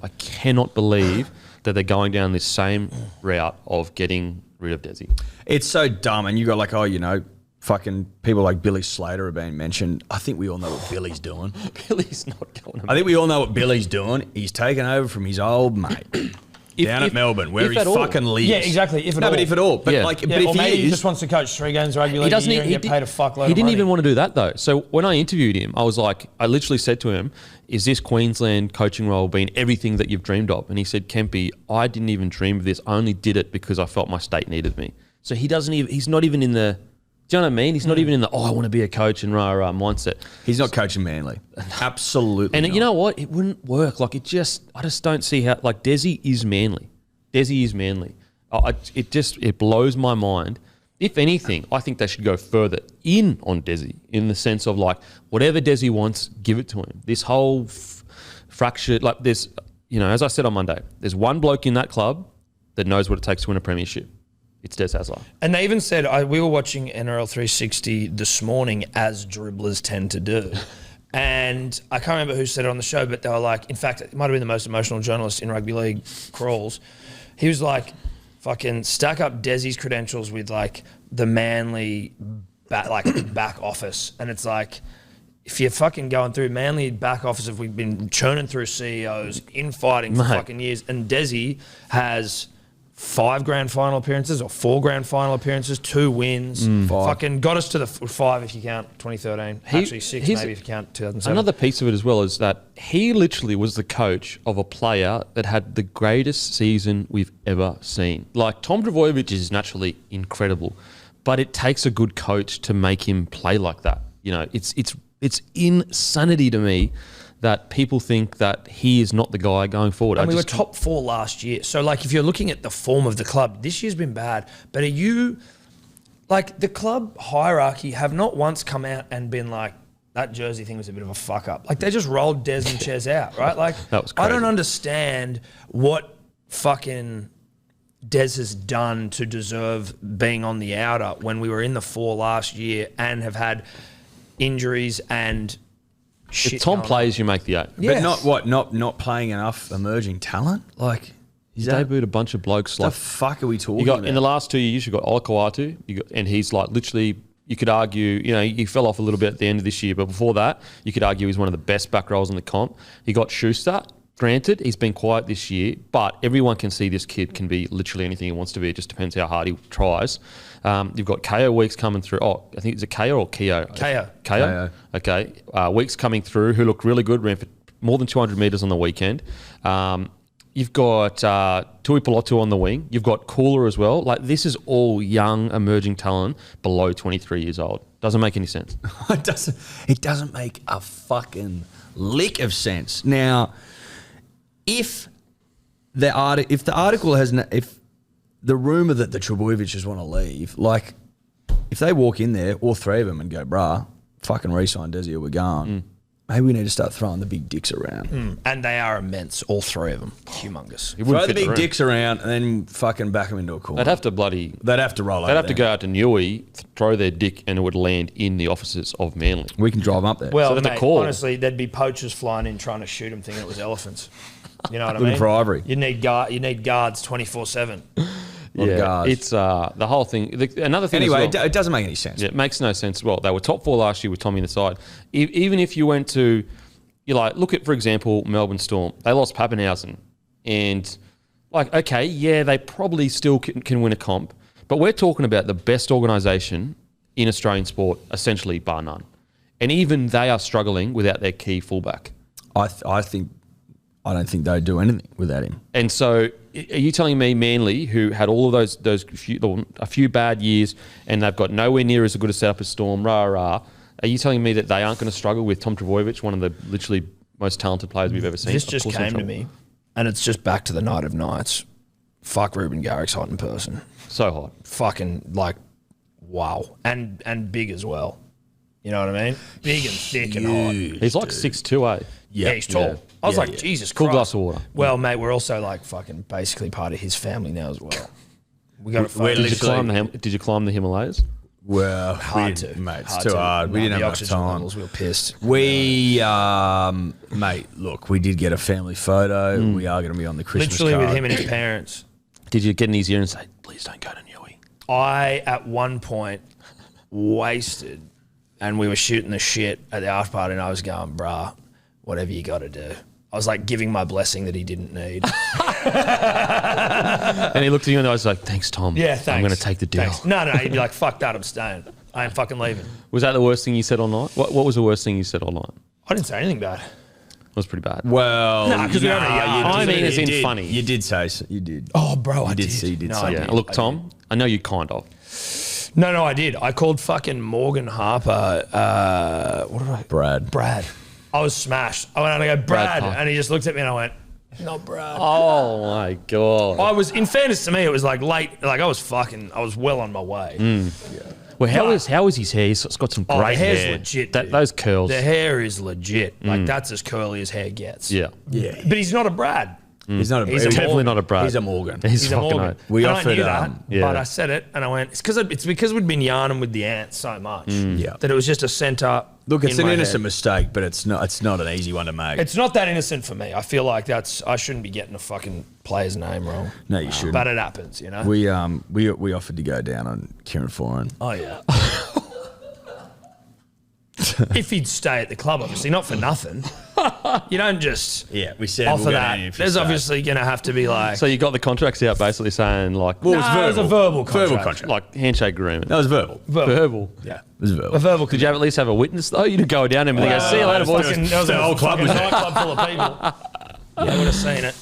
that they're going down this same route of getting rid of Desi. It's so dumb, and you got like, fucking people like Billy Slater are being mentioned. I think we all know what Billy's doing. Billy's not going. I think we all know what Billy's doing. He's taken over from his old mate down at Melbourne, where he fucking lives. Yeah, exactly. If at all. But if at all. But Yeah. like, Yeah, but or if maybe he he is, just wants to coach 3 games of rugby league a year and get paid a fuckload He of didn't money. even want to do that though. So when I interviewed him, I was like, I literally said to him, "Is this Queensland coaching role been everything that you've dreamed of?" And he said, "Kempy, I didn't even dream of this. I only did it because I felt my state needed me." So he doesn't even. He's not even in the. Do you know what I mean? He's not even in the, I want to be a coach and rah mindset. he's not coaching Manly. Absolutely. And not. you know what? It wouldn't work. Like I just don't see how. Like Desi is Manly. Desi is Manly. It blows my mind. If anything, I think they should go further in on Desi in the sense of like whatever Desi wants, give it to him. This whole fractured, like there's, as I said on Monday, there's one bloke in that club that knows what it takes to win a premiership. It's Des Hasler. And they even said, we were watching NRL 360 this morning, as dribblers tend to do. And I can't remember who said it on the show, but they were like, in fact, it might have been the most emotional journalist in rugby league, Crawls. He was like, fucking stack up Desi's credentials with like the Manly back office. And it's like, if you're fucking going through Manly back office, if we've been churning through CEOs, infighting for fucking years, and Desi has 5 grand final appearances or 4 grand final appearances, 2 wins, fucking got us to the 5 if you count 2013, actually 6 maybe if you count 2007. Another piece of it as well is that he literally was the coach of a player that had the greatest season we've ever seen. Like Tom Trbojevic is naturally incredible, but it takes a good coach to make him play like that. It's insanity to me that people think that he is not the guy going forward. And we were top 4 last year. So, like, if you're looking at the form of the club, this year's been bad. But are you, like, the club hierarchy have not once come out and been like, that jersey thing was a bit of a fuck up. Like, they just rolled Des and Ches out, right? Like, That was I crazy. don't understand what fucking Des has done to deserve being on the outer when we were in the 4 last year and have had injuries and shit. If Tom going on. plays, you make the 8. Yes. But not playing enough emerging talent? Like, He's debuted a bunch of blokes. the Like fuck are we talking you got about? in the last 2 years, you got Olakau'atu, and he's like literally. You could argue, he fell off a little bit at the end of this year, but before that, you could argue he's one of the best back rows in the comp. You got Schuster. Granted, he's been quiet this year, but everyone can see this kid can be literally anything he wants to be. It just depends how hard he tries. You've got KO Weeks coming through. Oh, I think it's a KO or Keo? KO. KO? Okay. Weeks coming through who looked really good, ran for more than 200 metres on the weekend. You've got Tui Pelotu on the wing. You've got Cooler as well. Like, this is all young, emerging talent below 23 years old. Doesn't make any sense. It doesn't make a fucking lick of sense. Now, if the article if the rumor that the Trbojevics want to leave, like, if they walk in there, all 3 of them, and go, bruh, fucking re-sign Desi or we're gone, maybe we need to start throwing the big dicks around. And they are immense, all 3 of them. Humongous. It wouldn't Throw the fit big room. dicks around and then fucking back them into a corner. They'd have to bloody... They'd have to roll over They'd have to there. go out to Newey, throw their dick, and it would land in the offices of Manly. We can drive them up there. Well, So that's a mate, call. honestly, there'd be poachers flying in trying to shoot them thinking it was elephants. You know what I Looking mean? for ivory. You need guards 24/7. lot of guards. It's the whole thing. Another thing. Anyway, as well, it doesn't make any sense. yeah, it makes no sense. Well, they were top 4 last year with Tommy in the side. Even if you went to, look at, for example, Melbourne Storm. They lost Pappenhausen. And, okay, yeah, they probably still can win a comp. But we're talking about the best organisation in Australian sport, essentially, bar none. And even they are struggling without their key fullback. I don't think they'd do anything without him. And so, are you telling me Manly, who had all of a few bad years, and they've got nowhere near as good a setup as Storm, are you telling me that they aren't going to struggle with Tom Trbojevic, one of the literally most talented players we've ever seen? This just came to me, and it's just back to the night of nights. Fuck, Ruben Garrick's hot in person. So hot. Fucking, wow. And big as well. You know what I mean? Big and thick and hot. He's like 6'2", eh? Yeah, he's tall. Yeah. I was Yeah, like, yeah. Jesus Cool Christ. glass of water. Well, mate, we're also fucking basically part of his family now as well. We got to We're fucking... Did you climb the Himalayas? Well, Hard we to. didn't, mate. It's Hard too to. hard. We No, didn't the have enough oxygen time. levels, we were pissed. We, mate, look, we did get a family photo. We are going to be on the Christmas Literally card. with him and his parents. Did you get in his ear and say, please don't go to Newey? I, at one point, wasted, and we were shooting the shit at the after party, and I was going, bruh, whatever you got to do. I was giving my blessing that he didn't need. And he looked at you and I was like, thanks, Tom. Yeah, thanks. I'm going to take the deal. Thanks. No, he'd be like, fuck that, I'm staying. I ain't fucking leaving. Was that the worst thing you said all night? What was the worst thing you said all night? I didn't say anything bad. It was pretty bad. Well, Nah, 'cause we haven't yet. I mean, as in did. funny. You did say so. You did. Oh, bro, I you did. You did No, say I Yeah. did. Look, Tom, I know you kind of. No, I did. I called fucking Morgan Harper. What did I? Brad. I was smashed. I went out and I go, Brad. Parker. And he just looked at me and I went, not Brad. Oh, my God. I was, in fairness to me, it was late. I was well on my way. Well, how is his hair? He's got some Oh, great the hair's hair. legit, dude. Those curls. The hair is legit. That's as curly as hair gets. Yeah. Yeah. But he's not a Brad. He's not a He's Brad. Definitely not a Brad. He's a Morgan. He's He's a fucking Morgan. oath. We And offered, I knew that, yeah. but I said it and I went, it's because we'd been yarning with the ants so much Yeah. that it was just a centre. Look, it's in an my innocent head. mistake, but it's not an easy one to make. It's not that innocent for me. I feel like I shouldn't be getting a fucking player's name wrong. No, you shouldn't. But it happens, you know? We offered to go down on Kieran Foran. Oh, yeah. If he'd stay at the club, obviously, not for nothing. You don't just Yeah, we said offer that. There's obviously going to have to be So you got the contracts out basically saying like, Well, No, it was a verbal contract. Verbal contract. like handshake agreement. That was verbal. Verbal. Yeah, it was verbal. a verbal. Did you have at least have a witness though? You didn't go down and they go, see you later, boys. There was a whole club was there. nightclub full of people. They would have seen it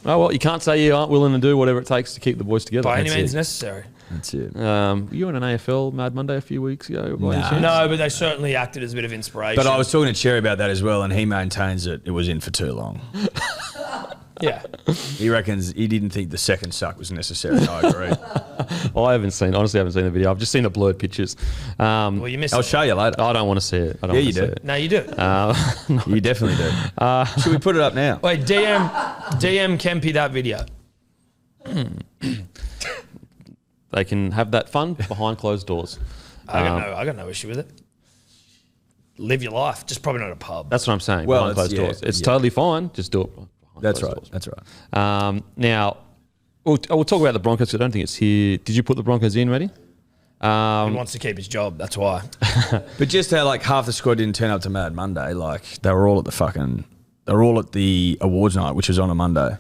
Oh well, you can't say you aren't willing to do whatever it takes to keep the boys together. by any That's means it. necessary. That's it. You were in an AFL Mad Monday a few weeks ago. by any Nah. chance? No, but they certainly acted as a bit of inspiration. But I was talking to Cherry about that as well, and he maintains that it was in for too long. Yeah. He reckons he didn't think the second suck was necessary. I agree. I honestly haven't seen the video. I've just seen the blurred pictures. Well, you missed I'll it. show you later. I don't want to see it. I don't Yeah, want you to do. see it. No, you do. You definitely do. Should we put it up now? Wait, DM Kempy that video. They can have that fun behind closed doors. I got no issue with it. Live your life, just probably not a pub. That's what I'm saying. Well, behind closed it's- yeah, doors. It's yeah. totally fine. Just do it. behind That's closed right. doors. That's right. Now, we'll talk about the Broncos. 'Cause I don't think it's here. Did you put the Broncos in ready? He wants to keep his job. That's why. But just how half the squad didn't turn up to Mad Monday, they were all at the awards night, which was on a Monday.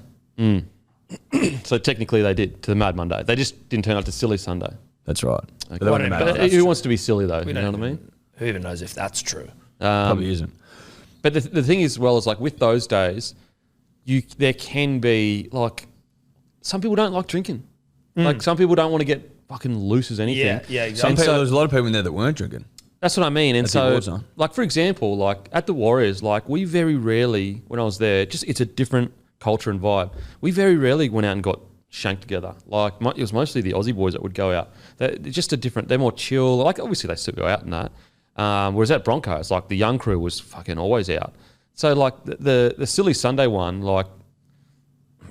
So technically they did to the Mad Monday. They just didn't turn up to Silly Sunday. That's right. But they Well, went to I Mad mean, Monday. Who wants to be silly though? We You know don't what I mean? Who even knows if that's true? Probably isn't. But the thing is, well, is with those days, there can be some people don't like drinking. Some people don't want to get fucking loose as anything. Yeah, exactly. Some And people, so- there was a lot of people in there that weren't drinking. That's what I mean. And At the awards so, night. for example, at the Warriors, we very rarely, when I was there, it's a different culture and vibe. We very rarely went out and got shanked together. It was mostly the Aussie boys that would go out. They're just they're more chill. Obviously they still go out and that. Whereas at Broncos, the young crew was fucking always out. So the Silly Sunday one,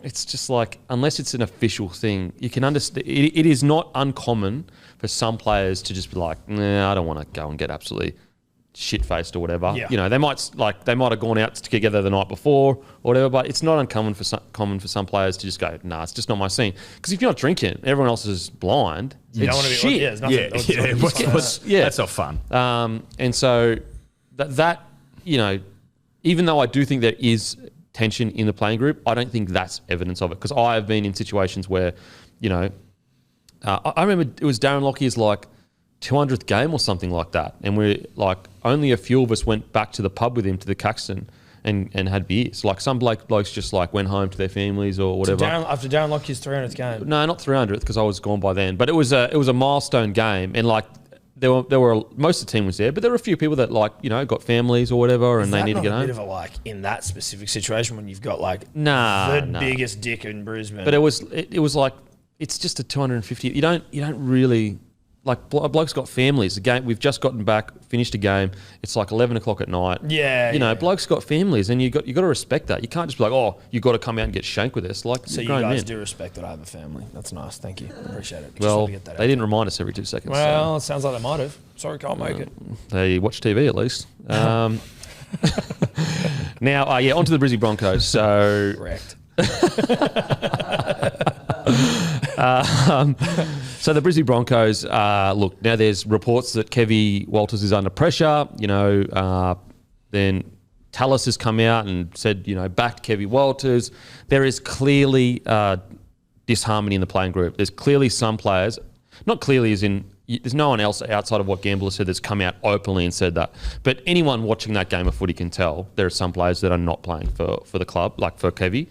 it's just unless it's an official thing, you can understand. It is not uncommon for some players to just be nah, I don't want to go and get absolutely shit-faced or whatever. Yeah. You know, they might have gone out together the night before or whatever, but it's not uncommon for some players to just go, nah, it's just not my scene. Because if you're not drinking, everyone else is blind. You don't want to be shit. there's nothing. That's not fun. And so that you know, even though I do think there is tension in the playing group, I don't think that's evidence of it. Because I have been in situations where, you know, I remember it was Darren Lockyer's like 200th game or something like that, and we're like only a few of us went back to the pub with him to the Caxton and had beers. Like some blokes just like went home to their families or whatever. After Darren Lockyer's 300th game. No, not 300th because I was gone by then. But it was a milestone game, and like there were most of the team was there, but there were a few people that like, you know, got families or whatever, and they need to get home. Bit of a like in that specific situation when you've got like the biggest dick in Brisbane. But it was like it's just a 250. You don't really. Like a bloke's got families. The game we've just gotten back, finished a game. It's like 11 o'clock at night. Yeah, you know, bloke's got families, and you got to respect that. You can't just be like, oh, you got to come out and get shanked with us. Like, so you guys do respect that I have a family. That's nice. Thank you. I appreciate it. Well, they didn't remind us every 2 seconds. Well, it sounds like they might have. Sorry, can't make it. They watch TV at least. Now, on to the Brisbane Broncos. So correct. So the Brisbane Broncos, look, now there's reports that Kevy Walters is under pressure. You know, then Tallis has come out and said, you know, backed Kevy Walters. There is clearly disharmony in the playing group. There's clearly some players, not clearly as in, there's no one else outside of what Gambler said that's come out openly and said that. But anyone watching that game of footy can tell there are some players that are not playing for the club, like for Kevy.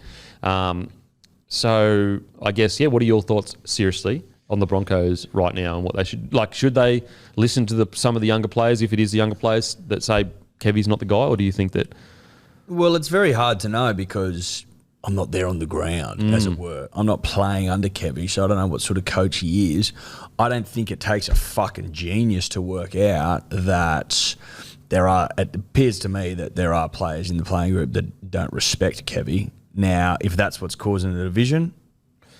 So I guess, what are your thoughts, seriously, on the Broncos right now and what they should they listen to some of the younger players, if it is the younger players that say Kevy's not the guy, or do you think that? Well, it's very hard to know because I'm not there on the ground, as it were. I'm not playing under Kevy, so I don't know what sort of coach he is. I don't think it takes a fucking genius to work out that it appears to me that there are players in the playing group that don't respect Kevy. Now, if that's what's causing the division,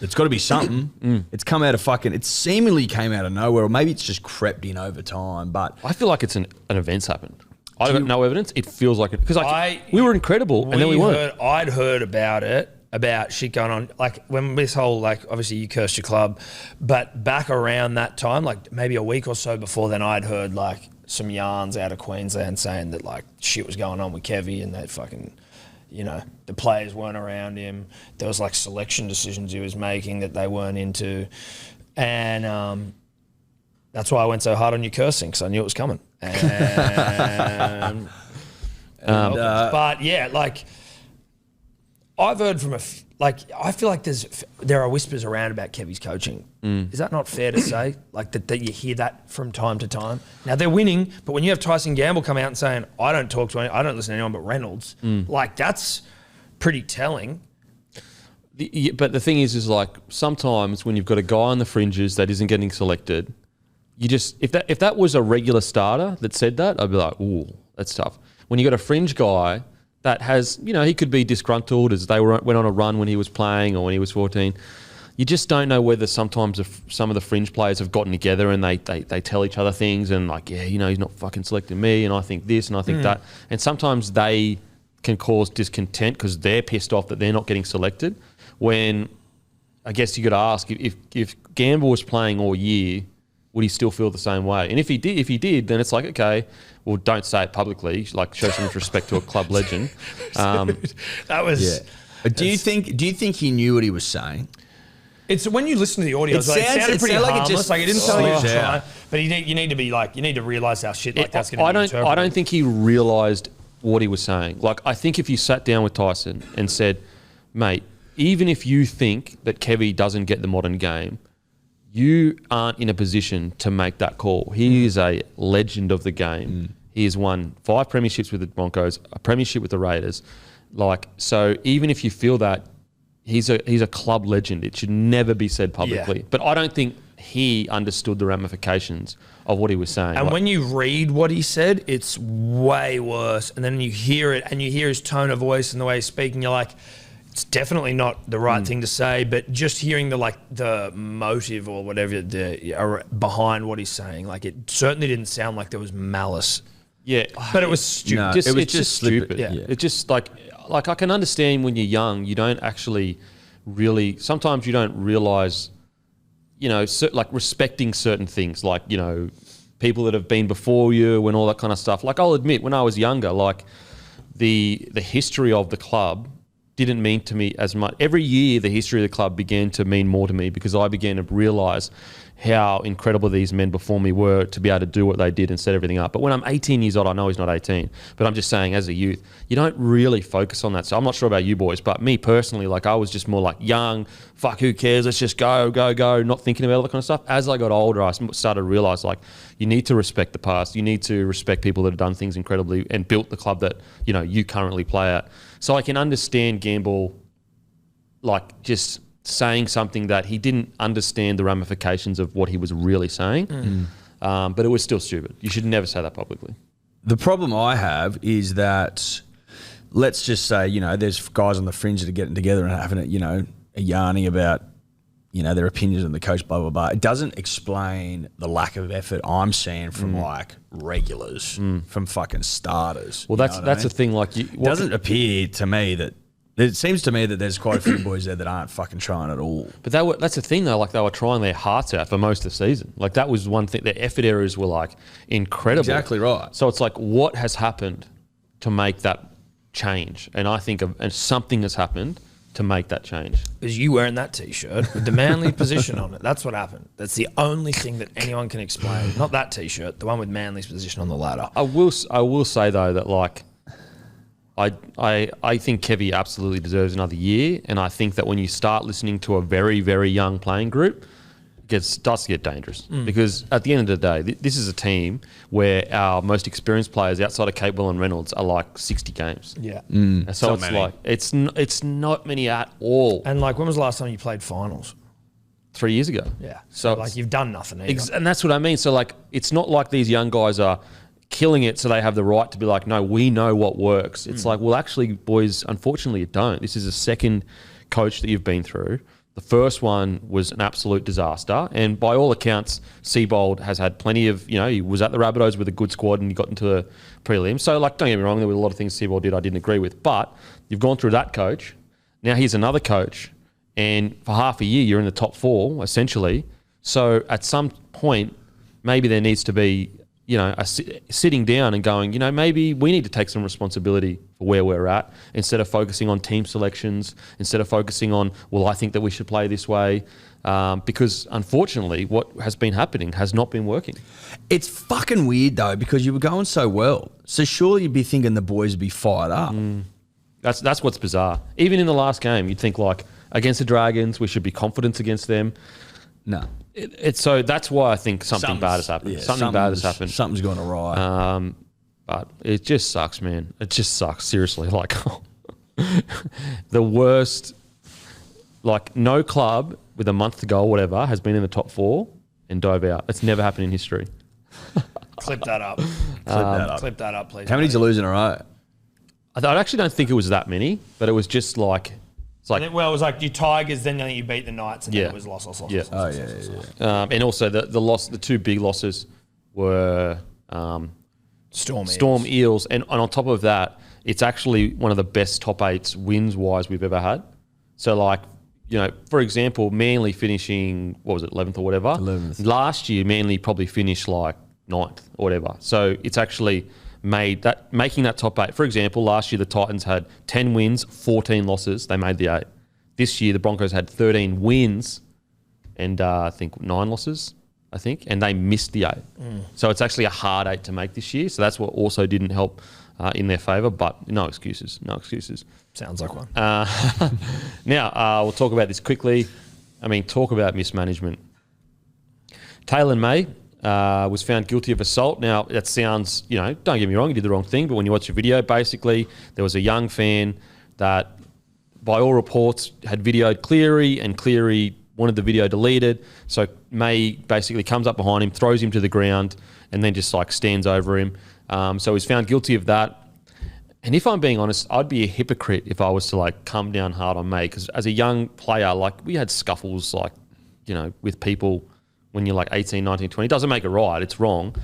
it's got to be something. It's come out of it seemingly came out of nowhere, or maybe it's just crept in over time. But I feel like it's an event's happened. I've got no evidence. It feels like it because we were incredible, and then we weren't. I'd heard about shit going on, like when this whole, like, obviously you cursed your club, but back around that time, like maybe a week or so before then, I'd heard like some yarns out of Queensland saying that like shit was going on with Kevy and that fucking, you know, the players weren't around him. There was like selection decisions he was making that they weren't into. And that's why I went so hard on you cursing, because I knew it was coming. And, but yeah, like I've heard from I feel like there are whispers around about Kevy's coaching. Is that not fair to say? Like that you hear that from time to time? Now they're winning, but when you have Tyson Gamble come out and saying, I don't listen to anyone but Reynolds, like that's pretty telling. But the thing is like sometimes when you've got a guy on the fringes that isn't getting selected, you just if that was a regular starter that said that, I'd be like, ooh, that's tough. When you got a fringe guy that has, you know, he could be disgruntled as they went on a run when he was playing or when he was 14. You just don't know whether sometimes some of the fringe players have gotten together and they tell each other things and like, yeah, you know, he's not fucking selecting me and I think this and I think that. And sometimes they can cause discontent because they're pissed off that they're not getting selected. When I guess you got to ask if Gamble was playing all year, would he still feel the same way? And if he did, then it's like, okay, well, don't say it publicly. Like, show some respect to a club legend. That was. Yeah. Do you think he knew what he was saying? It's when you listen to the audio, it sounded pretty harmless. Like it didn't sound like he was trying. But you need to realise how shit like that's going to be interpreted. I don't think he realised what he was saying. Like, I think if you sat down with Tyson and said, mate, even if you think that Kevy doesn't get the modern game, you aren't in a position to make that call. He is a legend of the game. He has won 5 premierships with the Broncos, a premiership with the Raiders. Like, so even if you feel that, he's a club legend. It should never be said publicly. Yeah. But I don't think he understood the ramifications of what he was saying. And when you read what he said, it's way worse. And then you hear it and you hear his tone of voice and the way he's speaking, you're like, it's definitely not the right thing to say, but just hearing the motive or whatever behind what he's saying, like it certainly didn't sound like there was malice Yeah, But it was stupid. No, Just, it was it's just just slippery, stupid. yeah. It's just like I can understand when you're young, you don't actually really. Sometimes you don't realize, like respecting certain things, like people that have been before you and all that kind of stuff. Like I'll admit, when I was younger, like the history of the club didn't mean to me as much. Every year, the history of the club began to mean more to me because I began to realise how incredible these men before me were to be able to do what they did and set everything up. But when I'm 18 years old, I know he's not 18, but I'm just saying as a youth, you don't really focus on that. So I'm not sure about you boys, but me personally, like I was just more like young, fuck, who cares? Let's just go, not thinking about all that kind of stuff. As I got older, I started to realise like you need to respect the past. You need to respect people that have done things incredibly and built the club that, you currently play at. So I can understand Gamble, like just saying something that he didn't understand the ramifications of what he was really saying. But it was still stupid. You should never say that publicly. The problem I have is that, let's just say, there's guys on the fringe that are getting together and having a yarning about, their opinions on the coach, blah, blah, blah. It doesn't explain the lack of effort I'm seeing from like regulars, from fucking starters. Well, that's the thing. Like, It doesn't appear to me that, it seems to me that there's quite a few boys there that aren't fucking trying at all. But that's the thing though. Like they were trying their hearts out for most of the season. Like that was one thing. Their effort areas were like incredible. Exactly right. So it's like, what has happened to make that change? And I think and something has happened to make that change. Because you wearing that T-shirt with the Manly position on it. That's what happened. That's the only thing that anyone can explain. Not that T-shirt, the one with Manly's position on the ladder. I will say though that like I think Kevy absolutely deserves another year, and I think that when you start listening to a very, very young playing group, it starts to get dangerous. Because at the end of the day, this is a team where our most experienced players outside of Capewell and Reynolds are like 60 games. Yeah. And so Not it's many. like it's not many at all. And like, when was the last time you played finals? 3 years ago. Yeah. So like, you've done nothing either. and that's what I mean. So like, it's not like these young guys are killing it so they have the right to be like, no, we know what works. It's like, well, actually, boys, unfortunately, you don't. This is a second coach that you've been through. The first one was an absolute disaster. And by all accounts, Seabold has had plenty of, he was at the Rabbitohs with a good squad and he got into a prelim. So, like, don't get me wrong, there were a lot of things Seabold did I didn't agree with. But you've gone through that coach. Now here's another coach. And for half a year, you're in the top four, essentially. So at some point, maybe there needs to be sitting down and going, maybe we need to take some responsibility for where we're at instead of focusing on team selections, instead of focusing on, well, I think that we should play this way. Because unfortunately, what has been happening has not been working. It's fucking weird though, because you were going so well. So surely you'd be thinking the boys would be fired up. That's what's bizarre. Even in the last game, you'd think like against the Dragons, we should be confident against them. No. So that's why I think something bad has happened. Yeah, something bad has happened. Something's gone awry. But it just sucks, man. It just sucks. Seriously. Like the worst, like no club with a month to go or whatever has been in the top four and dove out. It's never happened in history. Clip that up. Clip that up, please. How many did you lose in a row? I actually don't think it was that many, but it was just like, it's like, It was like you Tigers, then you beat the Knights, and then it was loss. Yeah. Oh, yeah. and also the two big losses were Storm Eels. And on top of that, it's actually one of the best top eights wins wise we've ever had. So like, for example, Manly finishing, 11th or whatever. 11th. Last year, Manly probably finished like 9th or whatever. So it's actually making that top eight. For example, last year the Titans had 10 wins, 14 losses. They made the 8. This year the Broncos had 13 wins and I think 9 losses, and they missed the 8. So it's actually a hard 8 to make this year. So that's what also didn't help in their favour, but no excuses. Sounds like one. Now, we'll talk about this quickly. Talk about mismanagement. Taylor May was found guilty of assault. Now, that sounds, don't get me wrong, he did the wrong thing, but when you watch the video, basically, there was a young fan that, by all reports, had videoed Cleary, and Cleary wanted the video deleted. So May basically comes up behind him, throws him to the ground, and then just like stands over him. So he's found guilty of that. And if I'm being honest, I'd be a hypocrite if I was to like come down hard on May, because as a young player, like we had scuffles, like, with people when you're like 18, 19, 20. It doesn't make it right. It's wrong.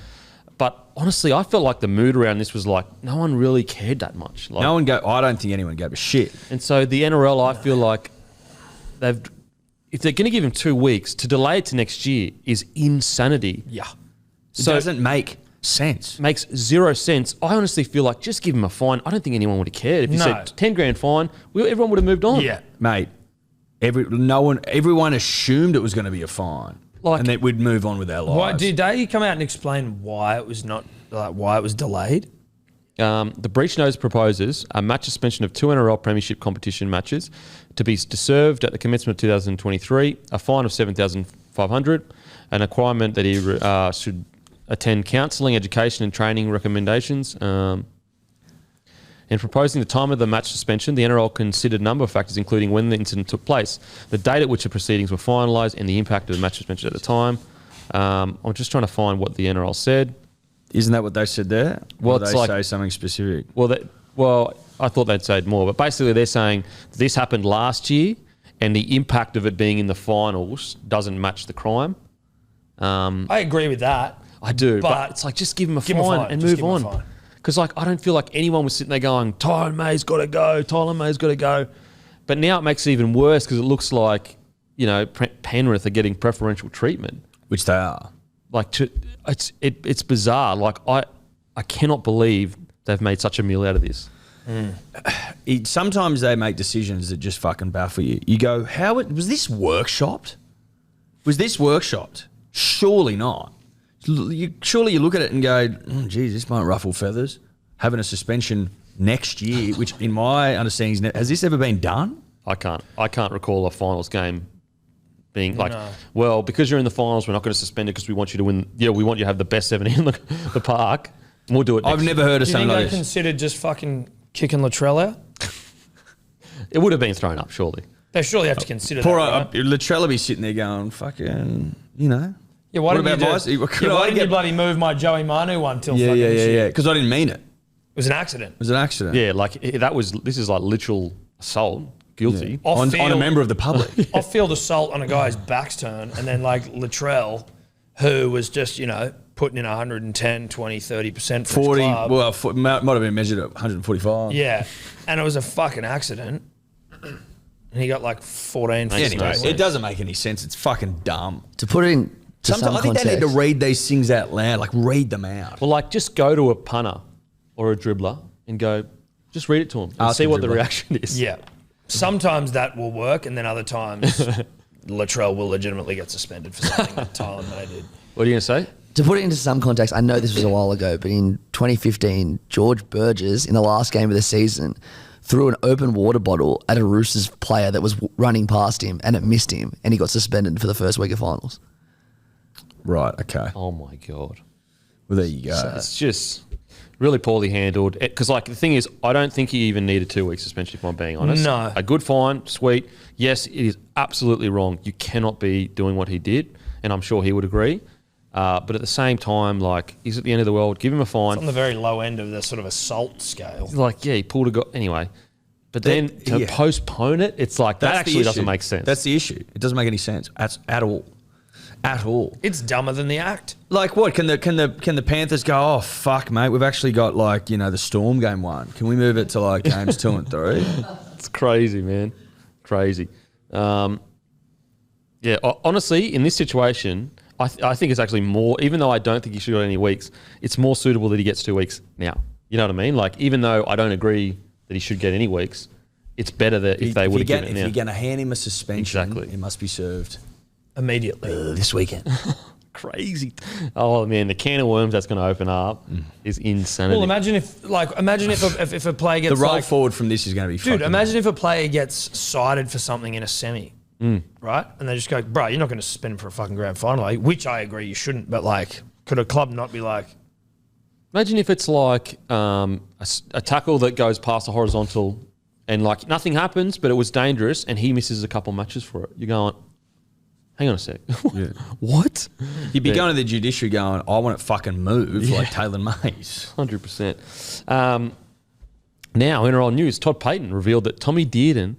But honestly, I felt like the mood around this was like no one really cared that much. Like, I don't think anyone gave a shit. and so the NRL, I feel like if they're going to give him 2 weeks, to delay it to next year is insanity. Yeah. It doesn't make sense. Makes zero sense. I honestly feel like just give him a fine. I don't think anyone would have cared. If you said 10 grand fine, everyone would have moved on. Yeah. Mate, everyone assumed it was going to be a fine. Like- and that we'd move on with our lives. Why did they come out and explain why it was not why it was delayed? The breach notice proposes a match suspension of 2 NRL premiership competition matches to be served at the commencement of 2023, a fine of $7,500, an requirement that he should attend counselling, education and training recommendations. In proposing the time of the match suspension, the NRL considered a number of factors, including when the incident took place, the date at which the proceedings were finalised, and the impact of the match suspension at the time. I'm just trying to find what the NRL said. Isn't that what they said there? Well, or it's they like- say something specific? Well, I thought they'd say more, but basically they're saying this happened last year, and the impact of it being in the finals doesn't match the crime. I agree with that. I do, but But it's like just give him a give him a fine fine, and just move give him a on. fine. Because like I don't feel like anyone was sitting there going, Tyler May's got to go, Tyler May's got to go. But now it makes it even worse because it looks like, Penrith are getting preferential treatment. Which they are. Like it's bizarre. Like I cannot believe they've made such a meal out of this. Sometimes they make decisions that just fucking baffle you. You go, was this workshopped? Was this workshopped? Surely not. Surely you look at it and go, geez, this might ruffle feathers. Having a suspension next year, which in my understanding, has this ever been done? I can't recall a finals game being like, well, because you're in the finals, we're not going to suspend it because we want you to win. Yeah, we want you to have the best 7 in the park. And we'll do it next I've never heard of Do you something think like they this. considered just fucking kicking Latrell out? It would have been thrown up, surely. They surely have to consider Poor that, right? Latrell be sitting there going, fucking, Yeah, why What didn't about you my- just, could why I didn't you get- bloody move my Joey Manu one till Yeah, fucking yeah, this year? because I didn't mean it. It was an accident. It was an accident. Yeah, like this is like literal assault, guilty. Off On a field- member of the public. Off-field assault on a guy's back's turn, and then like Latrell, who was just, putting in 110, 20, 30% for 40, his club. well, might have been measured at 145. Yeah, and it was a fucking accident. And he got like 14, 15 Anyway, weeks. it doesn't make any sense. It's fucking dumb. To put it in to some Sometimes I think they need context, to read these things out loud, like read them out. Well, like just go to a punter or a dribbler and go, just read it to him and Ask see a what the dribbler. reaction is. Yeah. Sometimes that will work, and then other times Latrell will legitimately get suspended for something that Tyler May did. What are you going to say? to put it into some context, I know this was a while ago, but in 2015, George Burgess, in the last game of the season, threw an open water bottle at a Roosters player that was running past him, and it missed him, and he got suspended for the first week of finals. Right, okay. Oh my God. Well, there you go. It's just really poorly handled. Because, like, the thing is, I don't think he even needed 2 weeks suspension, if I'm being honest. No. A good fine, sweet. Yes, it is absolutely wrong. You cannot be doing what he did, and I'm sure he would agree. But at the same time, like, he's at the end of the world. Give him a fine. It's on the very low end of the sort of assault scale. Like, yeah, he pulled a guy. Anyway. But then to postpone it, it's like, that That's the actually doesn't issue. make sense. That's the issue. It doesn't make any sense at all. At all. It's dumber than the act. Like what? Can the Panthers go, oh fuck, mate, we've actually got like, you know, the Storm game 1. Can we move it to like games 2 and 3? It's crazy, man. Crazy. Yeah, honestly, in this situation, I think it's actually more, even though I don't think he should have got any weeks, it's more suitable that he gets 2 weeks now. You know what I mean? Like, even though I don't agree that he should get any weeks, it's better that if they would have given it now. If you're going to hand him a suspension, Exactly. it must be served Immediately. this weekend. Crazy. Oh, man, the can of worms that's going to open up is insanity. Well, imagine if a player The gets roll like, forward from this is going to be dude, fucking... imagine if a player gets cited for something in a semi, right? And they just go, bro, you're not going to suspend him for a fucking grand final, eh? Which I agree you shouldn't, but like, could a club not be like, Imagine if it's like a tackle that goes past the horizontal and like nothing happens, but it was dangerous and he misses a couple matches for it. You're going, hang on a sec. Yeah. What? You'd be going to the judiciary going, I want it fucking moved like Taylor Mays. 100%. Now, in NRL news, Todd Payton revealed that Tommy Dearden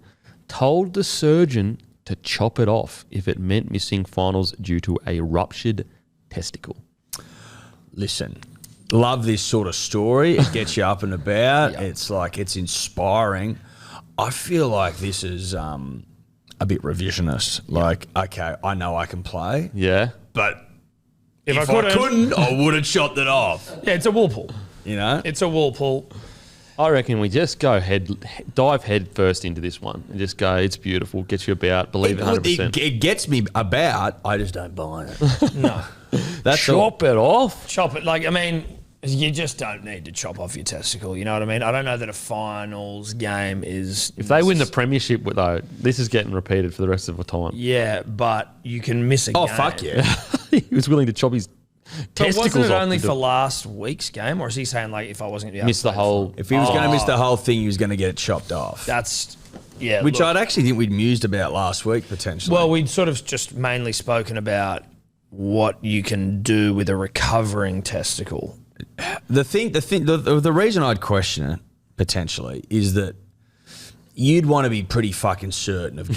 told the surgeon to chop it off if it meant missing finals due to a ruptured testicle. Listen, love this sort of story. It gets you up and about. Yeah. It's like it's inspiring. I feel like this is a bit revisionist. Like, okay, I know I can play, Yeah. but If if I I couldn't, I would have shot that off. Yeah, it's a wool pull. You know? It's a wool pull. I reckon we just go dive head first into this one and just go, it's beautiful, gets you about, believe it 100%. It gets me about. I just don't buy it. No. That's all. Chop it off. Chop it. Like, I mean, you just don't need to chop off your testicle. You know what I mean? I don't know that a finals game is... If they win the premiership, though, this is getting repeated for the rest of the time. Yeah, but you can miss a game. Oh, fuck yeah. He was willing to chop his But testicles wasn't it off. only to for do- last week's game? Or is he saying, like, if I wasn't going to be able miss to the play whole... If he was going to miss the whole thing, he was going to get it chopped off. That's... Yeah, Which look, I'd actually think we'd mused about last week, potentially. Well, we'd sort of just mainly spoken about what you can do with a recovering testicle. The reason I'd question it potentially is that you'd want to be pretty fucking certain of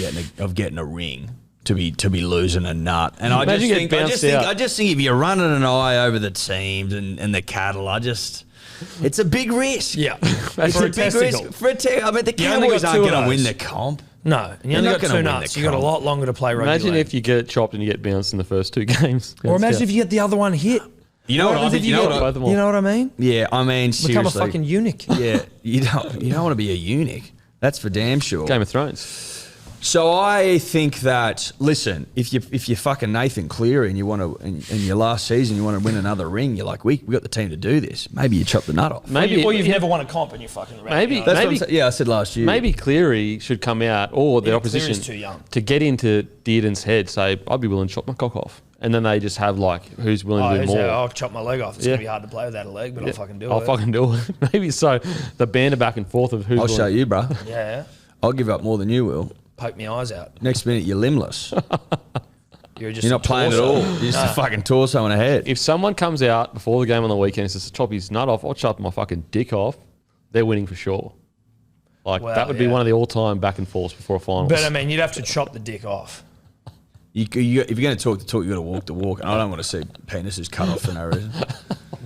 getting a ring to be losing a nut. And I Imagine getting bounced out. just think if you're running an eye over the teams and the cattle, it's a big risk. Yeah. It's For a a big testicle. risk. I mean, the You only Cowboys got aren't two of going to win those. the comp. No, and you They're only not got gonna two win the nuts. You got a comp. lot longer to play rugby Imagine league. if you get chopped and you get bounced in the first two games. Or imagine if you get the other one hit. You know what I happens think? if you get both of them all? You know what I mean? Yeah, I mean, Become a seriously. fucking eunuch. Yeah, you don't want to be a eunuch. That's for damn sure. Game of Thrones. So I think that, listen, if you're fucking Nathan Cleary and you want to, in your last season, you want to win another ring, you're like, we got the team to do this. Maybe you chop the nut off. Maybe Or you've never won a comp and you fucking around. Maybe- You know? That's what maybe- I'm saying. Yeah, I said last year. Maybe Cleary should come out, or the Yeah, opposition, Cleary's too young. to get into Dearden's head, say, I'd be willing to chop my cock off. And then they just have, like, who's willing to do more. I'll chop my leg off. It's Yeah. going to be hard to play without a leg, but I'll fucking do I'll it. fucking do it. Maybe so. The banter back and forth of who's I'll willing. show you, bro. Yeah. I'll give up more than you will. Poke my eyes out. Next minute, you're limbless. You're just You're not a playing at torso. all. You're just a fucking torso and a head. If someone comes out before the game on the weekend and says, chop his nut off, I'll chop my fucking dick off, they're winning for sure. Like, Well, that would be yeah. one of the all-time back and forths before a finals. But I mean, you'd have to chop the dick off. If you're going to talk the talk, you got to walk the walk. And I don't want to see penises cut off for no reason.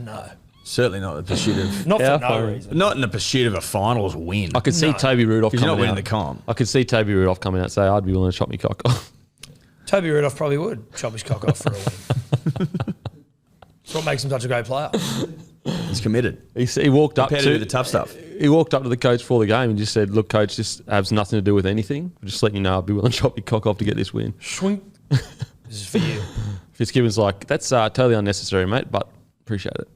No. Certainly not the pursuit of, Not How for no funny. reason. not in the pursuit of a finals win. I could see Toby Rudolph Because coming you're not winning out. the comp. I could see Toby Rudolph coming out and say, I'd be willing to chop my cock off. Toby Rudolph probably would chop his cock off for a win. That's what makes him such a great player. He's committed. He walked up Compared to to the tough stuff. He walked up to the coach for the game and just said, look, coach, this has nothing to do with anything. Just letting you know I'd be willing to chop your cock off to get this win. Schwink. This is for you. Fitzgibbon's like, that's totally unnecessary, mate, but appreciate it.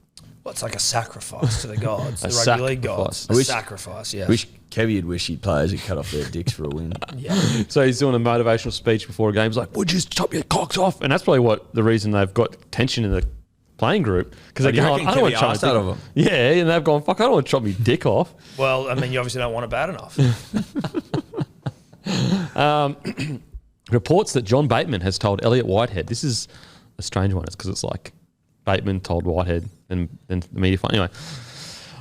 Well, it's like a sacrifice to the gods, the A rugby league gods. sacrifice. A I wish- sacrifice, yeah. Wish Kevy would wish he'd players who cut off their dicks for a win. yeah. So he's doing a motivational speech before a game. He's like, would you just chop your cocks off? And that's probably what the reason they've got tension in the playing group. Because they're do you going, reckon I don't want Kevy to chop asked my that dick of off. Yeah, and they've gone, fuck, I don't want to chop my dick off. Well, I mean, you obviously don't want it bad enough. Reports that John Bateman has told Elliot Whitehead. This is a strange one. It's because it's like Bateman told Whitehead and then the media. Anyway,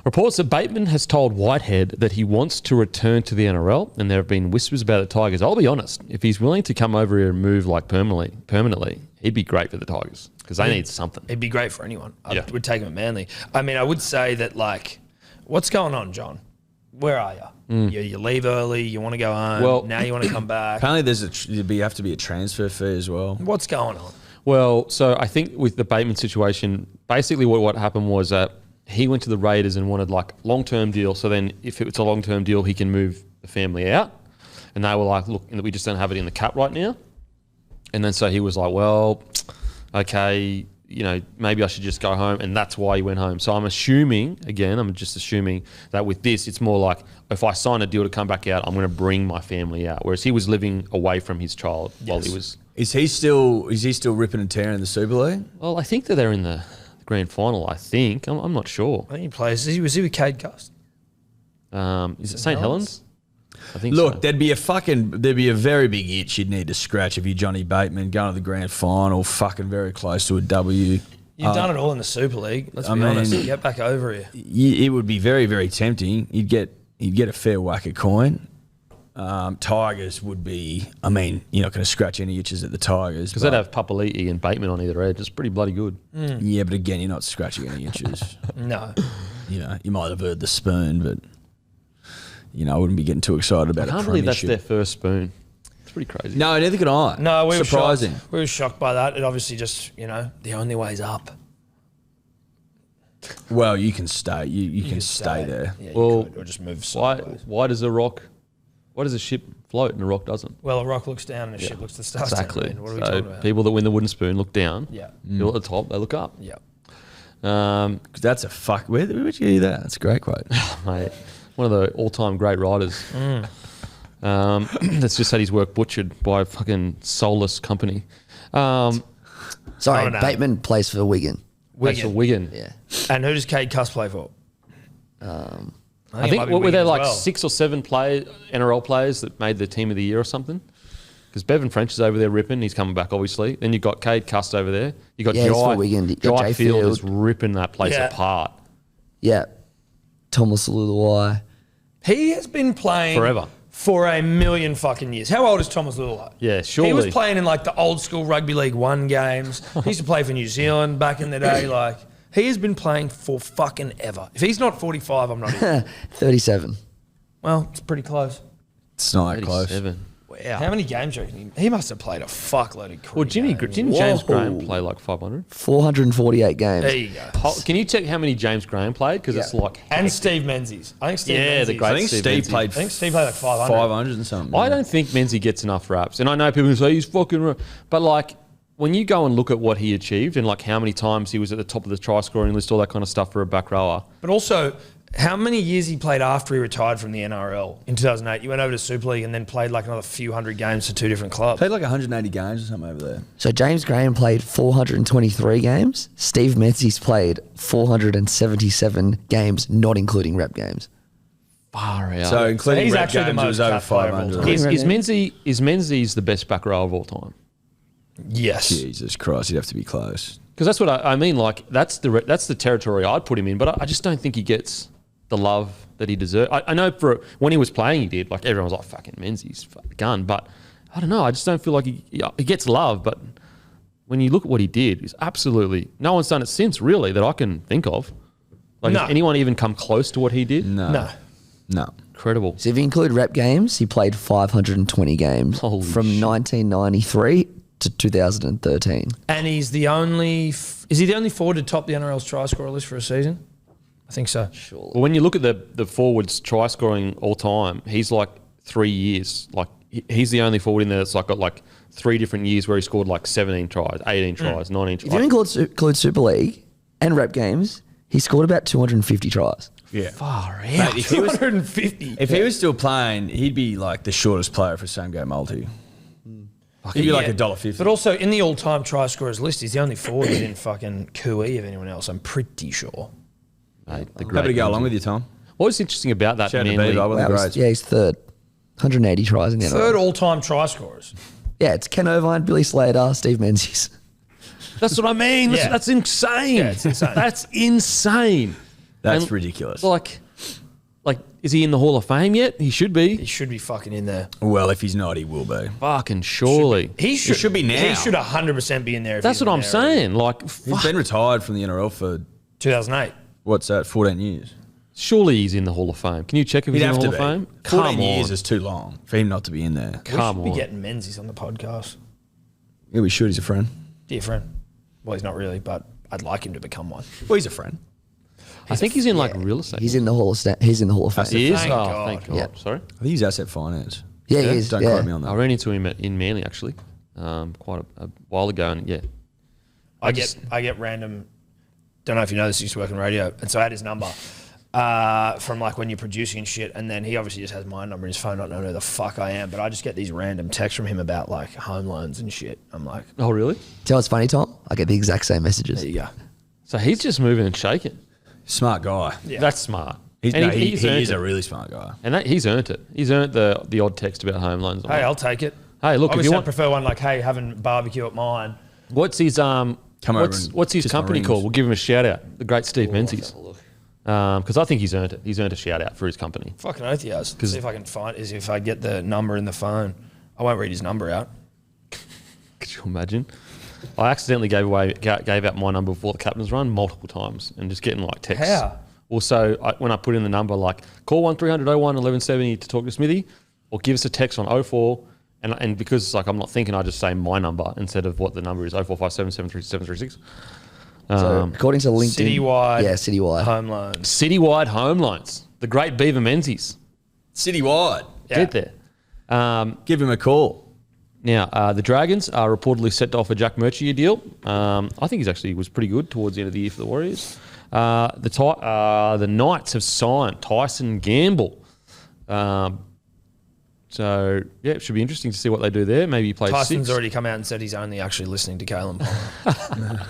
reports that Bateman has told Whitehead that he wants to return to the NRL, and there have been whispers about the Tigers. I'll be honest, if he's willing to come over here and move like permanently, he'd be great for the Tigers because they need something. It'd be great for anyone. I Yeah. would take him at Manly. I mean, I would say that, like, what's going on, John? Where are you? You leave early, you want to go home, Well- now you want to come back. Apparently, there's you have to be a transfer fee as well. What's going on? Well, so I think with the Bateman situation, basically what happened was that he went to the Raiders and wanted like long-term deal. So then if it's a long-term deal, he can move the family out. And they were like, look, we just don't have it in the cap right now. And then so he was like, well, okay, you know, maybe I should just go home. And that's why he went home. So I'm assuming, again, I'm just assuming that with this, it's more like if I sign a deal to come back out, I'm going to bring my family out. Whereas he was living away from his child while he was... Is he still ripping and tearing in the Super League? Well, I think that they're in the grand final, I think. I'm not sure. I think he plays. Was he with Cade Cust? Is it St. Helens? I think Look, so. there'd be a very big itch you'd need to scratch if you're Johnny Bateman going to the grand final, fucking very close to a W. You've done it all in the Super League. Let's I be honest. mean- Get back over here. It would be very, very tempting. You'd get a fair whack of coin. Tigers would be. I mean, you're not going to scratch any itches at the Tigers Because they'd have Papali'i and Bateman on either edge. It's pretty bloody good. Yeah, but again, you're not scratching any itches. No. You might have heard the spoon, but I wouldn't be getting too excited about I a can't believe that's premiership. their first spoon. It's pretty crazy. No, neither could I. No, we were surprising. shocked. We were shocked by that. It obviously just, the only way's up. Well, you can stay. You can stay there. Yeah, Well, you could, or just move Why sideways. does a ship float and a rock doesn't? Well, a rock looks down and a ship looks to the stars. Exactly. What are we So talking about? people that win the wooden spoon look down. Yeah. People at the top, they look up. Yeah. 'Cause that's a fuck. Where'd you hear that? That's a great quote. Mate, one of the all-time great writers. That's just had his work butchered by a fucking soulless company. Sorry, Oh, no. Bateman plays for Wigan. Plays for Wigan. Yeah. And who does Cade Cuss play for? I think were there like 6 or 7 NRL players that made the team of the year or something? Because Bevan French is over there ripping. He's coming back, obviously. Then you've got Cade Cust over there. You got Yeah, he's for Wigan. You got Jai Jai Field is Field. ripping that place Yeah. apart Yeah. Thomas Luluai. He has been playing forever. for a million fucking years. How old is Thomas Lulai? Yeah, surely. He was playing in like the old school Rugby League 1 games. He used to play for New Zealand back in the day. Like, he has been playing for fucking ever. If he's not 45, I'm not in. 37. Well, it's pretty close. It's not that close. 37. Wow. How many games do you reckon he must have played a fuckload of Well, didn't games. James Whoa. Graham play like 500? 448 games. There you go. Can you check how many James Graham played? Because it's like... And Steve Menzies. I think Steve Yeah, Menzies. the great I think Steve Steve Menzies. played. I think Steve played like 500. 500 and something. I don't think Menzies gets enough raps. And I know people who say he's fucking... But like, when you go and look at what he achieved and like how many times he was at the top of the try scoring list, all that kind of stuff for a back rower. But also, how many years he played after he retired from the NRL in 2008? You went over to Super League and then played like another few hundred games for 2 different clubs. Played like 180 games or something over there. So James Graham played 423 games. Steve Menzies played 477 games, not including rep games. Far out. So including he's rep actually the games, it was most over capped player of all 500. time. is Menzies the best back rower of all time? Yes. Jesus Christ, you'd have to be close. Because that's what I mean. Like that's the territory I'd put him in, but I just don't think he gets the love that he deserves. I know for when he was playing, he did. Like everyone was like, "Fucking Menzies, fucking gun." But I don't know. I just don't feel like he gets love. But when you look at what he did, he's absolutely no one's done it since really that I can think of. Like, No. has anyone even come close to what he did? No. No. Incredible. So if you include rep games, he played 520 games Holy from shit. 1993 to 2013. And he's the only... is he the only forward to top the NRL's try scorer list for a season? I think so. Well, when you look at the forwards try scoring all time, he's like 3 years. Like he's the only forward in there that's like got like 3 different years where he scored like 17 tries, 18 tries, 19 If you tries. include Super League and rep games, he scored about 250 tries. Yeah. Far out. Mate, if he was 250. if he was still playing, he'd be like the shortest player for same game multi. He'd be like $1.50. But also, in the all-time try scorers list, he's the only forward that didn't fucking cooey of anyone else, I'm pretty sure. Mate, the Happy to great go along Menzies. with you, Tom. What was interesting about that Shout out to Manly? Beaver, one of the Wow, greats. he's third. 180 tries in the Third NRL. all-time try scorers. Yeah, it's Ken Irvine, Billy Slater, Steve Menzies. That's what I mean. Yeah. That's insane. Yeah, it's insane. That's insane. That's And, ridiculous. Like, is he in the Hall of Fame yet? He should He be. should be fucking in there. Well, if he's not, he will be. Fucking surely. He should be now. He should 100% be in there. If That's he's what in I'm there. saying. Like, He's fuck, been retired from the NRL for, 2008. what's that, 14 years? surely he's in the Hall of Fame. Can you check if he's He'd in the have Hall to of be. Fame? 14 Come years on. is too long for him not to be in there. Come we should on. be getting Menzies on the podcast. Yeah, we should. He's a friend. Dear friend. Well, he's not really, but I'd like him to become one. Well, he's a friend. I think he's in like real estate. He's in the Hall of He's in the Hall of Fame. He is? Thank Oh, God. thank God. Yeah. Sorry. I think he's asset finance. Yeah, he is. Don't yeah. quote me on I that. ran into him in Manly actually, quite a while ago, and yeah, I get random. Don't know if you know this. He used to work in radio, and so I had his number from like when you're producing and shit. And then he obviously just has my number in his phone, not knowing who the fuck I am. But I just get these random texts from him about like home loans and shit. I'm like, Oh, really? Do you know what's funny, Tom? I get the exact same messages. there you go. So he's just moving and shaking. Smart guy. Yeah. That's smart. He's, And no, he he's earned is it. a really smart guy. And he's earned it. He's earned the odd text about home loans. Hey, I'll take it. Hey, look, if obviously you I want, prefer one like, hey, having barbecue at mine. what's his over what's and his kiss my company rings. called? We'll give him a shout out. The great Steve Menzies. Because I think he's earned it. He's earned a shout out for his company. Fucking oath he has. See if I can find is if I get the number in the phone. I won't read his number out. Could you imagine? I accidentally gave out my number before the captain's run multiple times and just getting like texts. How? Also, when I put in the number, like call 1300 01 1170 to talk to Smithy, or give us a text on 04. And because like I'm not thinking, I just say my number instead of what the number is 0457 736. So according to LinkedIn, citywide home loans. Citywide home loans. The great Beaver Menzies. Citywide. Get there. Give him a call. Now, the Dragons are reportedly set to offer Jack Murchie a deal. I think he's actually was pretty good towards the end of the year for the Warriors. The Knights have signed Tyson Gamble. So, yeah, it should be interesting to see what they do there. Maybe he plays Tyson's 6. already come out and said he's only actually listening to Kalen Palmer.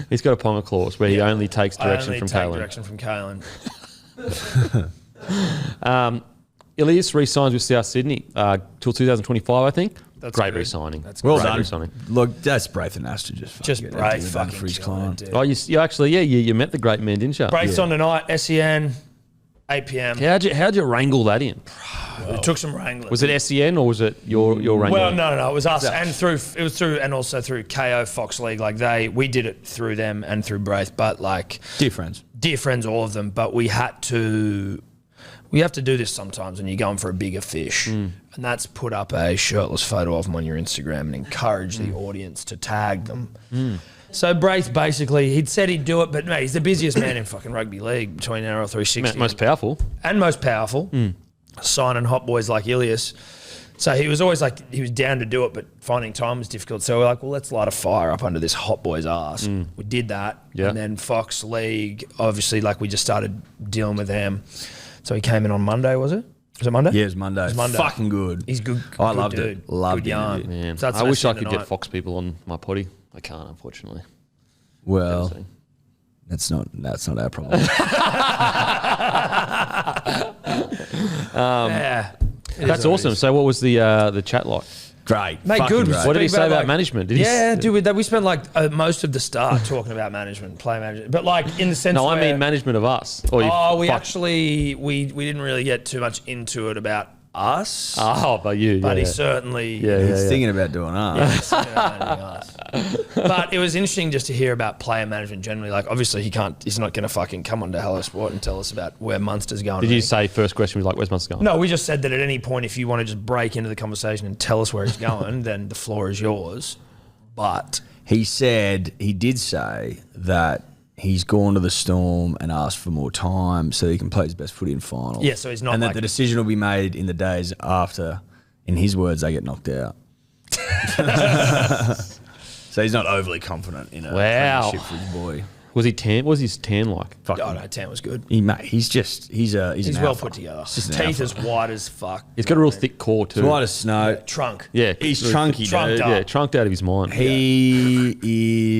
He's got a Palmer clause where he only takes direction from Kalen. Direction from Kalen. Ilias re-signs with South Sydney till 2025, I think. That's great good. re-signing. That's Well great done. re-signing. Look, that's Braith and Anasta just Braith fucking for his killing client. it, dude. Oh, you actually, you met the great man, didn't you? Braith's on tonight, SEN, 8 p.m. How'd you wrangle that in? It took some wrangling. Was it SEN or was it your wrangling? Well, no, it was us, and also through KO Fox League. Like we did it through them and through Braith, but like Dear friends, all of them. But we have to do this sometimes when you're going for a bigger fish, and that's put up a shirtless photo of them on your Instagram and encourage the audience to tag them. So Braith basically, he'd said he'd do it, but mate, he's the busiest man in fucking rugby league between NRL 360 most powerful. and most powerful, signing hot boys like Ilias. So he was always like, he was down to do it, but finding time was difficult. So we're like, well, let's light a fire up under this hot boy's ass. We did that. Yeah. And then Fox League, obviously, like we just started dealing with them. So he came in on Monday, was it? Was it Monday? Yeah, it was Monday. Fucking good. He's good. I good loved dude. it. Loved good yarn. it. Man, So that's I wish I SEN could tonight. get Fox people on my potty. I can't, unfortunately. Well, Devastating. that's not our problem. Yeah. It That's is what it awesome. is. So what was the chat like? Great. Mate, Fucking good. great. What did he Speak say about like- management? Did he dude, we spent like most of the start talking about management, play management, but like in the sense. No, I where- mean management of us. Or we actually we didn't really get too much into it about us, Oh, but you. but yeah, he certainly. He's thinking about doing us. But it was interesting just to hear about player management generally. Like, obviously, he's not going to fucking come onto Hello Sport and tell us about where Munster's going. Did you say first question was like, where's Munster going? No, we just said that at any point, if you want to just break into the conversation and tell us where he's going, then the floor is yours. But He did say that he's gone to the Storm and asked for more time so he can play his best footy in finals. yeah, so he's not And like that the decision will be made in the days after, in his words, they get knocked out. So he's not overly confident in a Wow. premiership for his boy. Was he tan? What was his tan like? Fucking, Oh no, Tan was good. he's He's an well alpha. put together. He's just an Teeth alpha. as white as fuck. He's got a real thick core too. It's white as snow. Trunk. Yeah, He's chunky, Trunked dude. up. Yeah, trunked out of his mind. He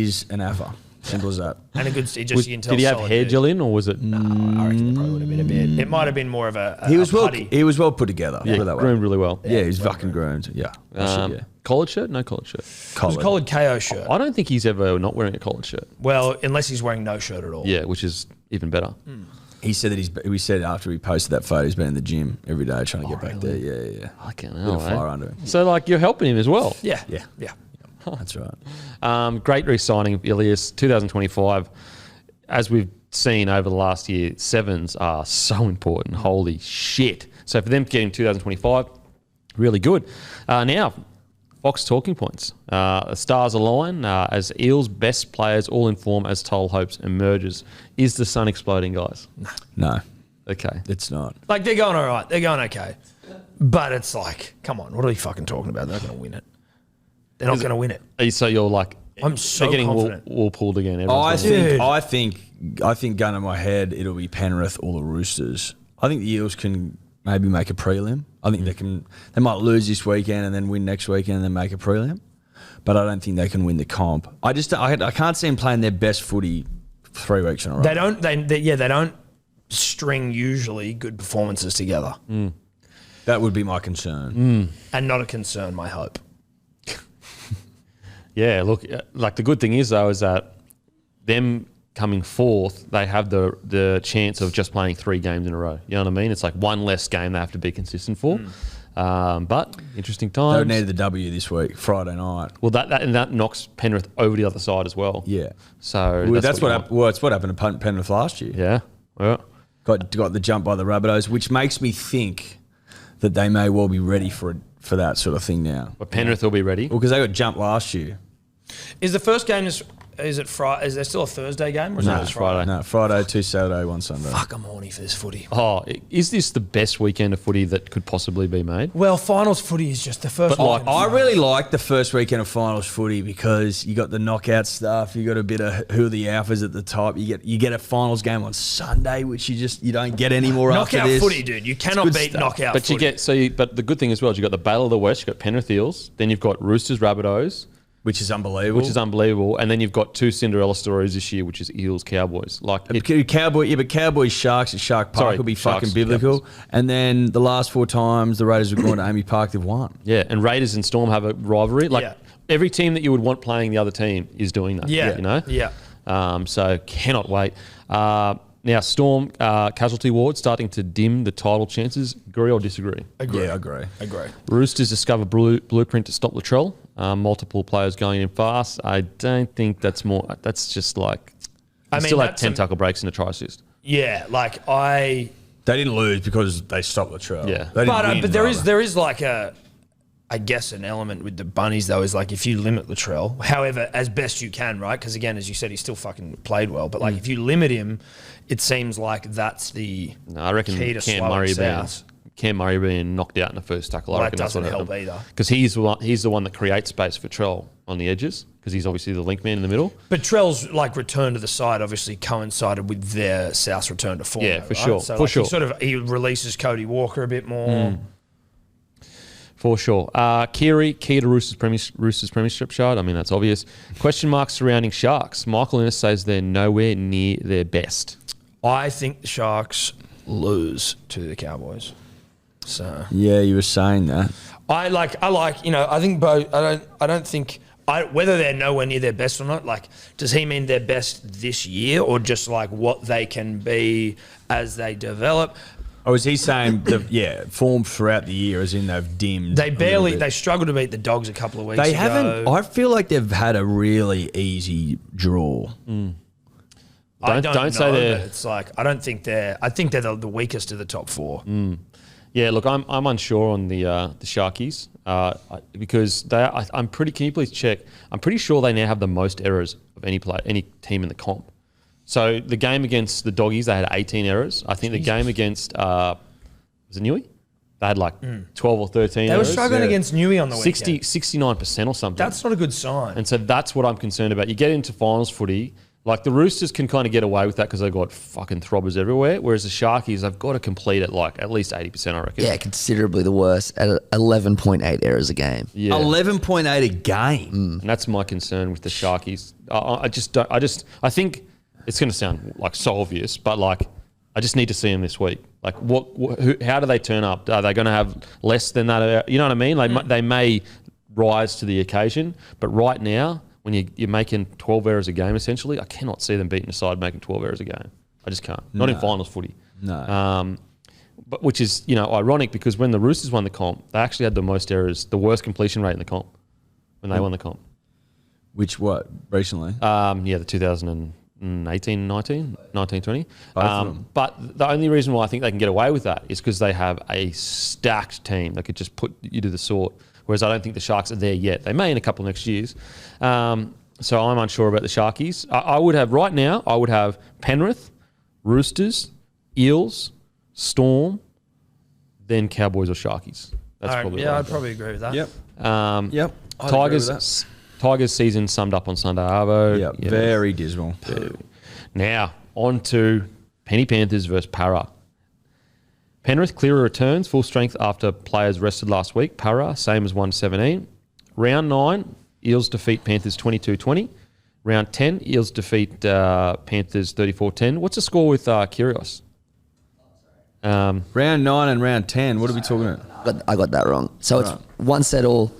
is an alpha. Simple as that. And a good. You can tell. Did he have solid hair dude. gel in, or was it? I reckon it probably would have been a bit. It might have been more of a He was putty. well put together. Yeah, put it that way. groomed really well. Yeah, he's fucking groomed. Yeah. Um, Yeah. Collared shirt? No collared shirt. It was a collared KO shirt. I don't think he's ever not wearing a collared shirt. Well, unless he's wearing no shirt at all. Yeah, which is even better. He said that he said after he posted that photo, he's been in the gym every day trying to get back there. Yeah. Fucking Bit hell, of fire under him. So, like, you're helping him as well. Yeah. Yeah. Yeah. That's right. Great re-signing of Ilias, 2025. As we've seen over the last year, sevens are so important. Holy shit. So for them getting 2025, really good. Now, Fox talking points. The stars align as Eels' best players all in form as Toll hopes emerges. Is the sun exploding, guys? No, Okay. it's not. Like, they're going all right. They're going okay. But it's like, come on, what are we fucking talking about? They're not going to win it. They're not going to win it. So you're like, I'm so they're getting confident. wool pulled again. I Everyone's going, think gun in my head, it'll be Penrith or the Roosters. I think the Eels can maybe make a prelim. I think they might lose this weekend and then win next weekend and then make a prelim. But I don't think they can win the comp. I can't see them playing their best footy 3 weeks in a row. They don't. They don't string usually good performances together, That would be my concern. and not a concern. My hope. Yeah, look, like the good thing is though is that them coming fourth, they have the chance of just playing 3 games in a row. You know what I mean? It's like one less game they have to be consistent for. But interesting times. They needed the W this week, Friday night. Well, that knocks Penrith over the other side as well. Yeah. So That's what happened. Well, it's what happened to Penrith last year. Yeah. Well, Got the jump by the Rabbitohs, which makes me think that they may well be ready for that sort of thing now. but Penrith will be ready. Well, because they got jumped last year. Is the first game is it Friday? Is there still a Thursday game? Or is No, it it's Friday. No, Friday, 2 Saturday, 1 Sunday. Fuck, I'm horny for this footy. Oh, is this the best weekend of footy that could possibly be made? Well, finals footy is just the first But one. I really like the first weekend of finals footy because you got the knockout stuff, you got a bit of who are the alphas at the top. You get a finals game on Sunday, which you don't get anymore after knockout this. footy, dude. You cannot good beat stuff. knockout But footy. but the good thing as well is you've got the Battle of the West, you've got Penrith Eels, then you've got Roosters Rabbitohs, Which is unbelievable. and then you've got 2 Cinderella stories this year, which is Eels Cowboys. Like But Cowboys Sharks at Shark Park Sorry, will be Sharks, fucking biblical. Cowboys. And then the last 4 times the Raiders have gone to Amy Park, they've won. yeah, and Raiders and Storm have a rivalry. Like Yeah. every team that you would want playing the other team is doing that. Yeah. you know. Yeah. So cannot wait. Now Storm casualty ward starting to dim the title chances. Agree or disagree? Agree. Yeah, I agree. Agree. Roosters discover blueprint to stop Latrell. Multiple players going in fast. I don't think that's more. That's just like. I mean, still had that's 10 tackle breaks and a try assist. Yeah, like I. They didn't lose because they stopped Latrell. Yeah. They didn't win, But there rather. is like I guess an element with the Bunnies though is like if you limit Latrell, however, as best you can, right? Because again, as you said, he still fucking played well. But like if you limit him, it seems like that's the No, I reckon key to Cam slowing Murray south. being knocked out in the first tackle. Well, I that reckon that's what doesn't help happened. either. Because he's the one that creates space for Trell on the edges because he's obviously the link man in the middle. But Trell's like return to the side obviously coincided with their South's return to form. Yeah, though, for right? sure, So for like sure. he releases Cody Walker a bit more. For sure. Kiri, key to Roosters premiership shard. I mean, that's obvious. Question marks surrounding Sharks. Michael Innes says they're nowhere near their best. I think the Sharks lose to the Cowboys. So Yeah, you were saying that. I think both. I don't think whether they're nowhere near their best or not. Like, does he mean their best this year or just like what they can be as they develop? Or is he saying form throughout the year as in they've dimmed? They struggled to beat the Dogs a couple of weeks ago. They haven't. I feel like they've had a really easy draw. I Don't don't say know, they're- but it's like I think they're the weakest of the top 4. Yeah, look, I'm unsure on the Sharkies because I'm pretty. Can you please check? I'm pretty sure they now have the most errors of any team in the comp. So the game against the Doggies, they had 18 errors. I think the game against was it Newey? They had like 12 or 13 They were errors. struggling against Newey on the weekend. 69% or something. That's not a good sign. And so that's what I'm concerned about. You get into finals footy, like the Roosters can kind of get away with that because they've got fucking throbbers everywhere, whereas the Sharkies, they've got to complete it like at least 80%, I reckon. Yeah, considerably the worst at 11.8 errors a game. Yeah. 11.8 a game. And that's my concern with the Sharkies. I think it's going to sound like so obvious, but like I just need to see them this week. Like how do they turn up? Are they going to have less than that? You know what I mean? Like they may rise to the occasion, but right now, when you're making 12 errors a game, essentially, I cannot see them beating a side making 12 errors a game. I just can't. Not in finals footy. No. But which is ironic because when the Roosters won the comp, they actually had the most errors, the worst completion rate in the comp when they won the comp. Which what recently? The 2018, 19, 20. Both of them. But the only reason why I think they can get away with that is because they have a stacked team that could just put you to the sword. Whereas I don't think the Sharks are there yet. They may in a couple of next years. So I'm unsure about the Sharkies. I would have Penrith, Roosters, Eels, Storm, then Cowboys or Sharkies. That's probably I'd probably agree with that. Yep. Yep. I'd agree with Tigers season summed up on Sunday Arvo. Yep. Very dismal. Now, on to Penny Panthers versus Para. Penrith clearer returns, full strength after players rested last week. Para, same as 117. Round 9, Eels defeat Panthers 22-20. Round 10, Eels defeat Panthers 34-10. What's the score with Kyrgios? Round 9 and round 10. What are we talking about? I got that wrong. So it's one set all,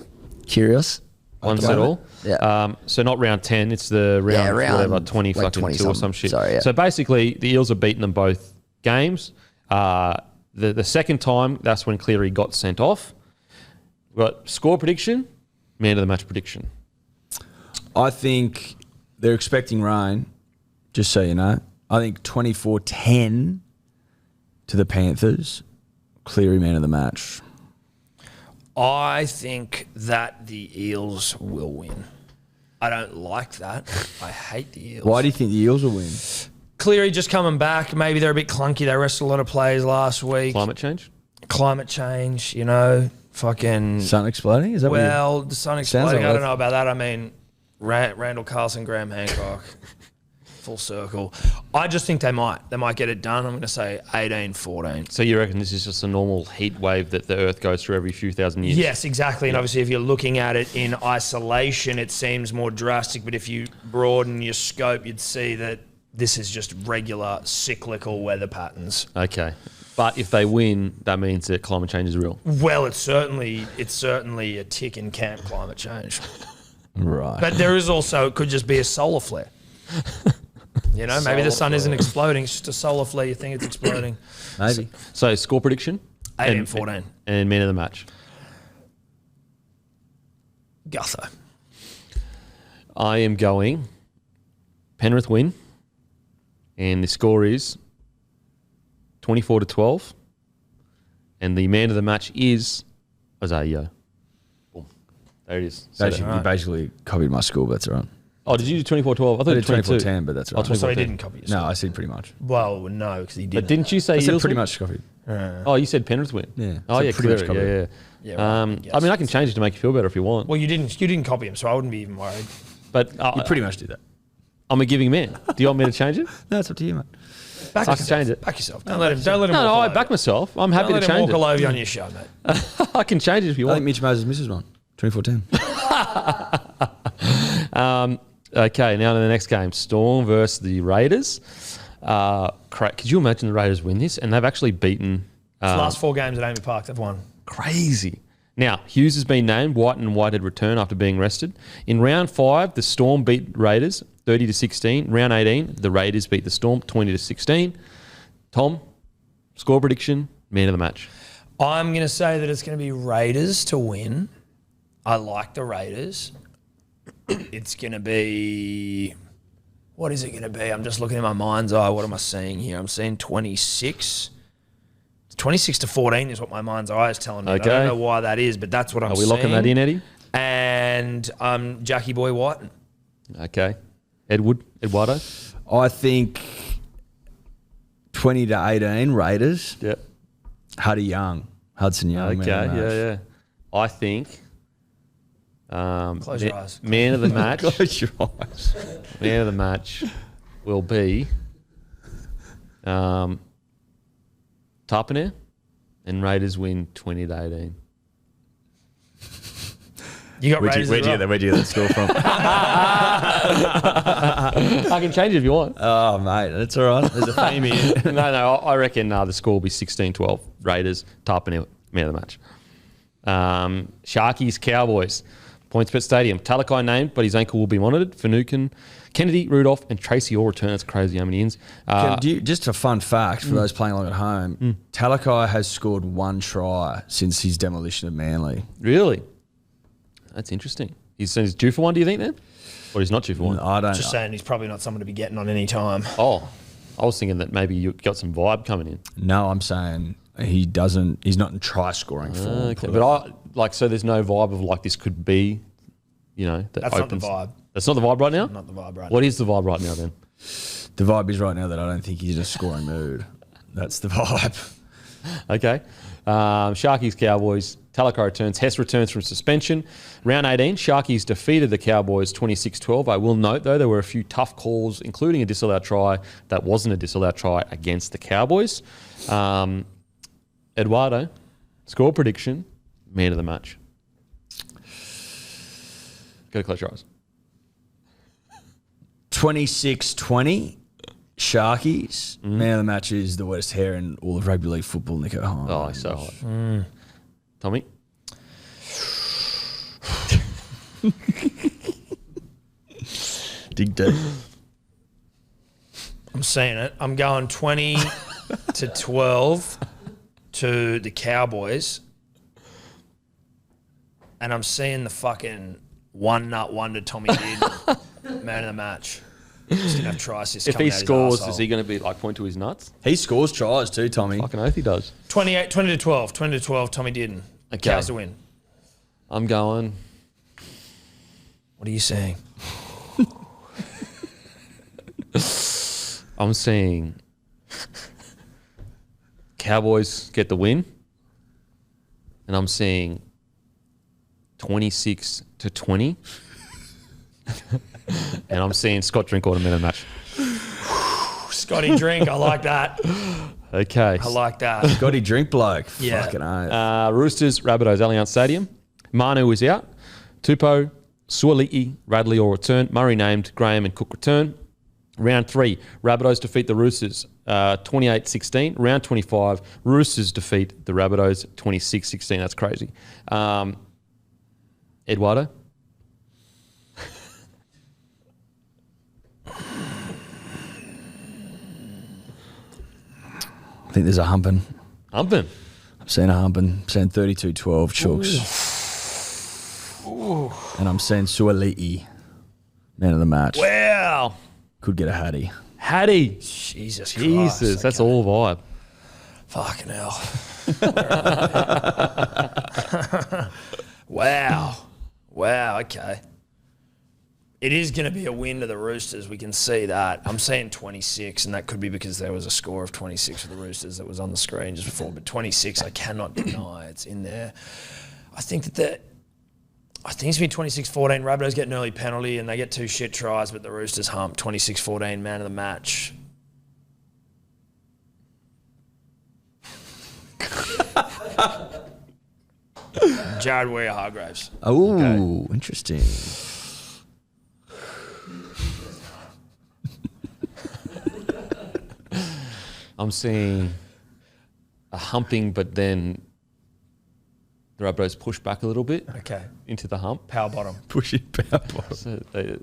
curious. One set all. Yeah. So not round 10. It's the round, whatever, 20 like fucking 20 two or some shit. Sorry, yeah. So basically, the Eels have beaten them both games. The second time, that's when Cleary got sent off. We've got score prediction, man of the match prediction. I think they're expecting rain, just so you know. I think 24-10 to the Panthers. Cleary man of the match. I think that the Eels will win. I don't like that. I hate the Eels. Why do you think the Eels will win? Cleary just coming back. Maybe they're a bit clunky. They rested a lot of players last week. Climate change? Climate change, you know, fucking... Sun exploding? Is that Well, the sun exploding, like I don't that. know about that. I mean, Randall Carlson, Graham Hancock, full circle. I just think they might. They might get it done. I'm going to say 18-14. So you reckon this is just a normal heat wave that the Earth goes through every few thousand years? Yes, exactly. And obviously, if you're looking at it in isolation, it seems more drastic. But if you broaden your scope, you'd see that this is just regular cyclical weather patterns. Okay. But if they win, that means that climate change is real. Well, it's certainly a tick in camp climate change. Right. But there is also, it could just be a solar flare. You know, maybe the sun isn't exploding. It's just a solar flare. You think it's exploding. Maybe. So score prediction? 18-14. And man of the match? Gutho. I am going Penrith win. And the score is 24-12. And the man of the match is Isaiah. Boom. There it is. So You basically copied my score, but that's all right. oh, did you do 24-12? I thought I you did did 22. 24-10, but that's all right. So he didn't copy yourself. No, I said pretty much. Well, no, because he But didn't. didn't you say I said Eels pretty win? much copied. Oh, you said Penrith win. Yeah. Oh, So yeah, pretty much clearly. covered. Yeah. Yeah, right. Yes. I mean, I can change it to make you feel better if you want. Well, you didn't copy him, so I wouldn't be even worried. But You pretty much did that. I'm a giving man. Do you want me to change it? No, it's up to you, mate. Back I can change it. Back yourself. Don't let him. No, walk no, all I over back you. myself. I'm happy Don't to let him change walk all it. over you on your show, mate. I can change it if you I think want. Mitch Moses misses one. 24-10. Okay, now to the next game. Storm versus the Raiders. Could you imagine the Raiders win this? And they've actually beaten... Last 4 games at Amy Park, they've won. Crazy. Now, Hughes has been named. White and Whitehead return after being rested. In round 5, the Storm beat Raiders 30-16. Round 18, the Raiders beat the Storm 20-16. Tom, score prediction, man of the match. I'm going to say that it's going to be Raiders to win. I like the Raiders. It's going to be... What is it going to be? I'm just looking in my mind's eye. What am I seeing here? I'm seeing 26. 26-14 is what my mind's eye is telling me. Okay. I don't know why that is, but that's what I'm Are seeing. we locking that in, Eddie? And Jackie Boy White. Okay. Eduardo? I think 20-18 Raiders. Yep. Hudson Young. Okay, man of the match. yeah. I think... Close your eyes. Man of the match. Close your eyes. Man of the match will be Tarpanier, and Raiders win 20-18. You got Raiders as well. Where'd you get that score from? I can change it if you want. Oh, mate, that's all right. There's a fame here. No, I reckon the score will be 16-12. Raiders, Tarpanier, man of the match. Sharkies, Cowboys. PointsBet Stadium. Talakai named, but his ankle will be monitored. Finucane, Kennedy, Rudolph, and Tracy all return. That's crazy how many ins. Just a fun fact for those playing along at home, Talakai has scored 1 try since his demolition of Manly. Really? That's interesting. He's due for one, do you think, then? Or he's not due for one? I don't Just saying he's probably not someone to be getting on any time. Oh, I was thinking that maybe you got some vibe coming in. No, I'm saying he's not in try scoring form. Okay, but so there's no vibe of like this could be, that That's opens. not the vibe. That's not the vibe right now? Not the vibe right What now. is the vibe right now then? The vibe is right now that I don't think he's in a scoring mood. That's the vibe. Okay. Sharkies, Cowboys. Talakai returns. Hess returns from suspension. Round 18, Sharkies defeated the Cowboys 26-12. I will note, though, there were a few tough calls, including a disallowed try that wasn't a disallowed try against the Cowboys. Eduardo, score prediction, man of the match. Go to close your eyes. 26-20, Sharkies. Man of the match is the wettest hair in all of rugby league football, Nico Hines. Oh, he's so hot. Tommy? Dig deep. I'm seeing it. I'm going 20 to 12 to the Cowboys. And I'm seeing the fucking one nut wonder Tommy Dearden, man of the match. He's going to have try assists If coming he out his scores, arsehole. is he going to be like point to his nuts? He scores tries too, Tommy. Fucking oath he does. 20 to 12, Tommy Dearden. Okay. Cows to win. I'm going. What are you saying? I'm seeing Cowboys get the win, and I'm seeing 26 to 20, and I'm seeing Scott Drinkwater man of the match. Scotty Drink, I like that. Okay. I like that. Scotty drink bloke. Yeah. Fucking oath. Roosters, Rabbitohs, Allianz Stadium. Manu is out. Tupou, Suoli'i, Radley all return. Murray named. Graham and Cook return. Round 3, Rabbitohs defeat the Roosters 28-16. Round 25, Roosters defeat the Rabbitohs 26-16. That's crazy. Eduardo? I think there's a humping. Humping. I'm seeing a humping. I'm saying 32-12 Chooks. And I'm saying Suoli'i, man of the match. Wow. Could get a Hattie. Hattie. Jesus Jesus, Christ. that's okay. all vibe. Fucking hell. Wow. Wow, okay. It is going to be a win to the Roosters. We can see that. I'm saying 26, and that could be because there was a score of 26 for the Roosters that was on the screen just before. But 26, I cannot deny it's in there. I think it's going to be 26-14. Rabbitohs get an early penalty, and they get 2 shit tries, but the Roosters hump 26-14, man of the match. Jared Weir-Hargraves. Oh, interesting. I'm seeing a humping, but then the Rabbitohs push back a little bit Okay. into the hump. Power bottom. Push it power bottom. So they,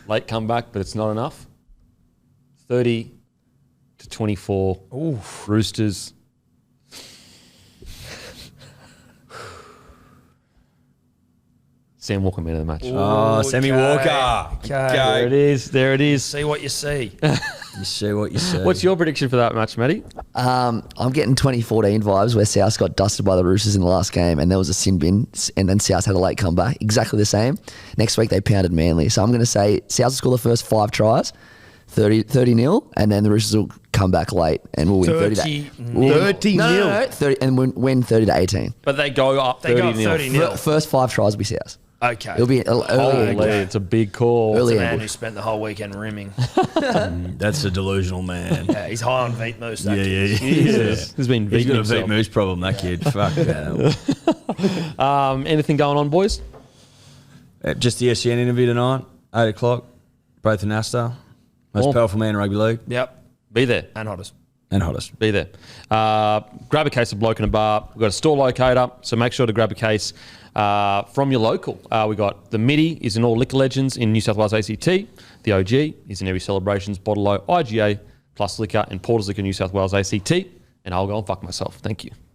late comeback, but it's not enough. 30 to 24. Ooh. Roosters. Sam Walker man of the match. Oh, Sammy Walker. Okay. There it is. There it is. See what you see. You see what you see. What's your prediction for that match, Matty? I'm getting 2014 vibes where South got dusted by the Roosters in the last game and there was a sin bin and then South had a late comeback. Exactly the same. Next week they pounded Manly. So I'm going to say South will score the first 5 tries, 30-0, and then the Roosters will come back late and we'll win 30 No, 30 and win 30-18. But they go up They go 30 up 0. 30-0. First 5 tries will be South. Okay. It'll be early. Holy, it's a big call. Early the man ambush. who spent the whole weekend rimming. That's a delusional man. Yeah, he's high on Veet Moose. That kid. Jesus. He's been He's beating got a himself. Veet Moose problem, that kid. Fuck that. Anything going on, boys? Just the SCN interview tonight, 8 o'clock. Braith and Anasta. Most Oh. powerful man in rugby league. Yep. Be there. And hottest. And hottest. Be there. Grab a case of Bloke in a bar. We've got a store locator, so make sure to grab a case from your local. We got the MIDI is in all Liquor Legends in New South Wales ACT. The OG is in every Celebrations, Bottle-O, IGA, Plus Liquor, and Porter's Liquor New South Wales ACT. And I'll go and fuck myself. Thank you.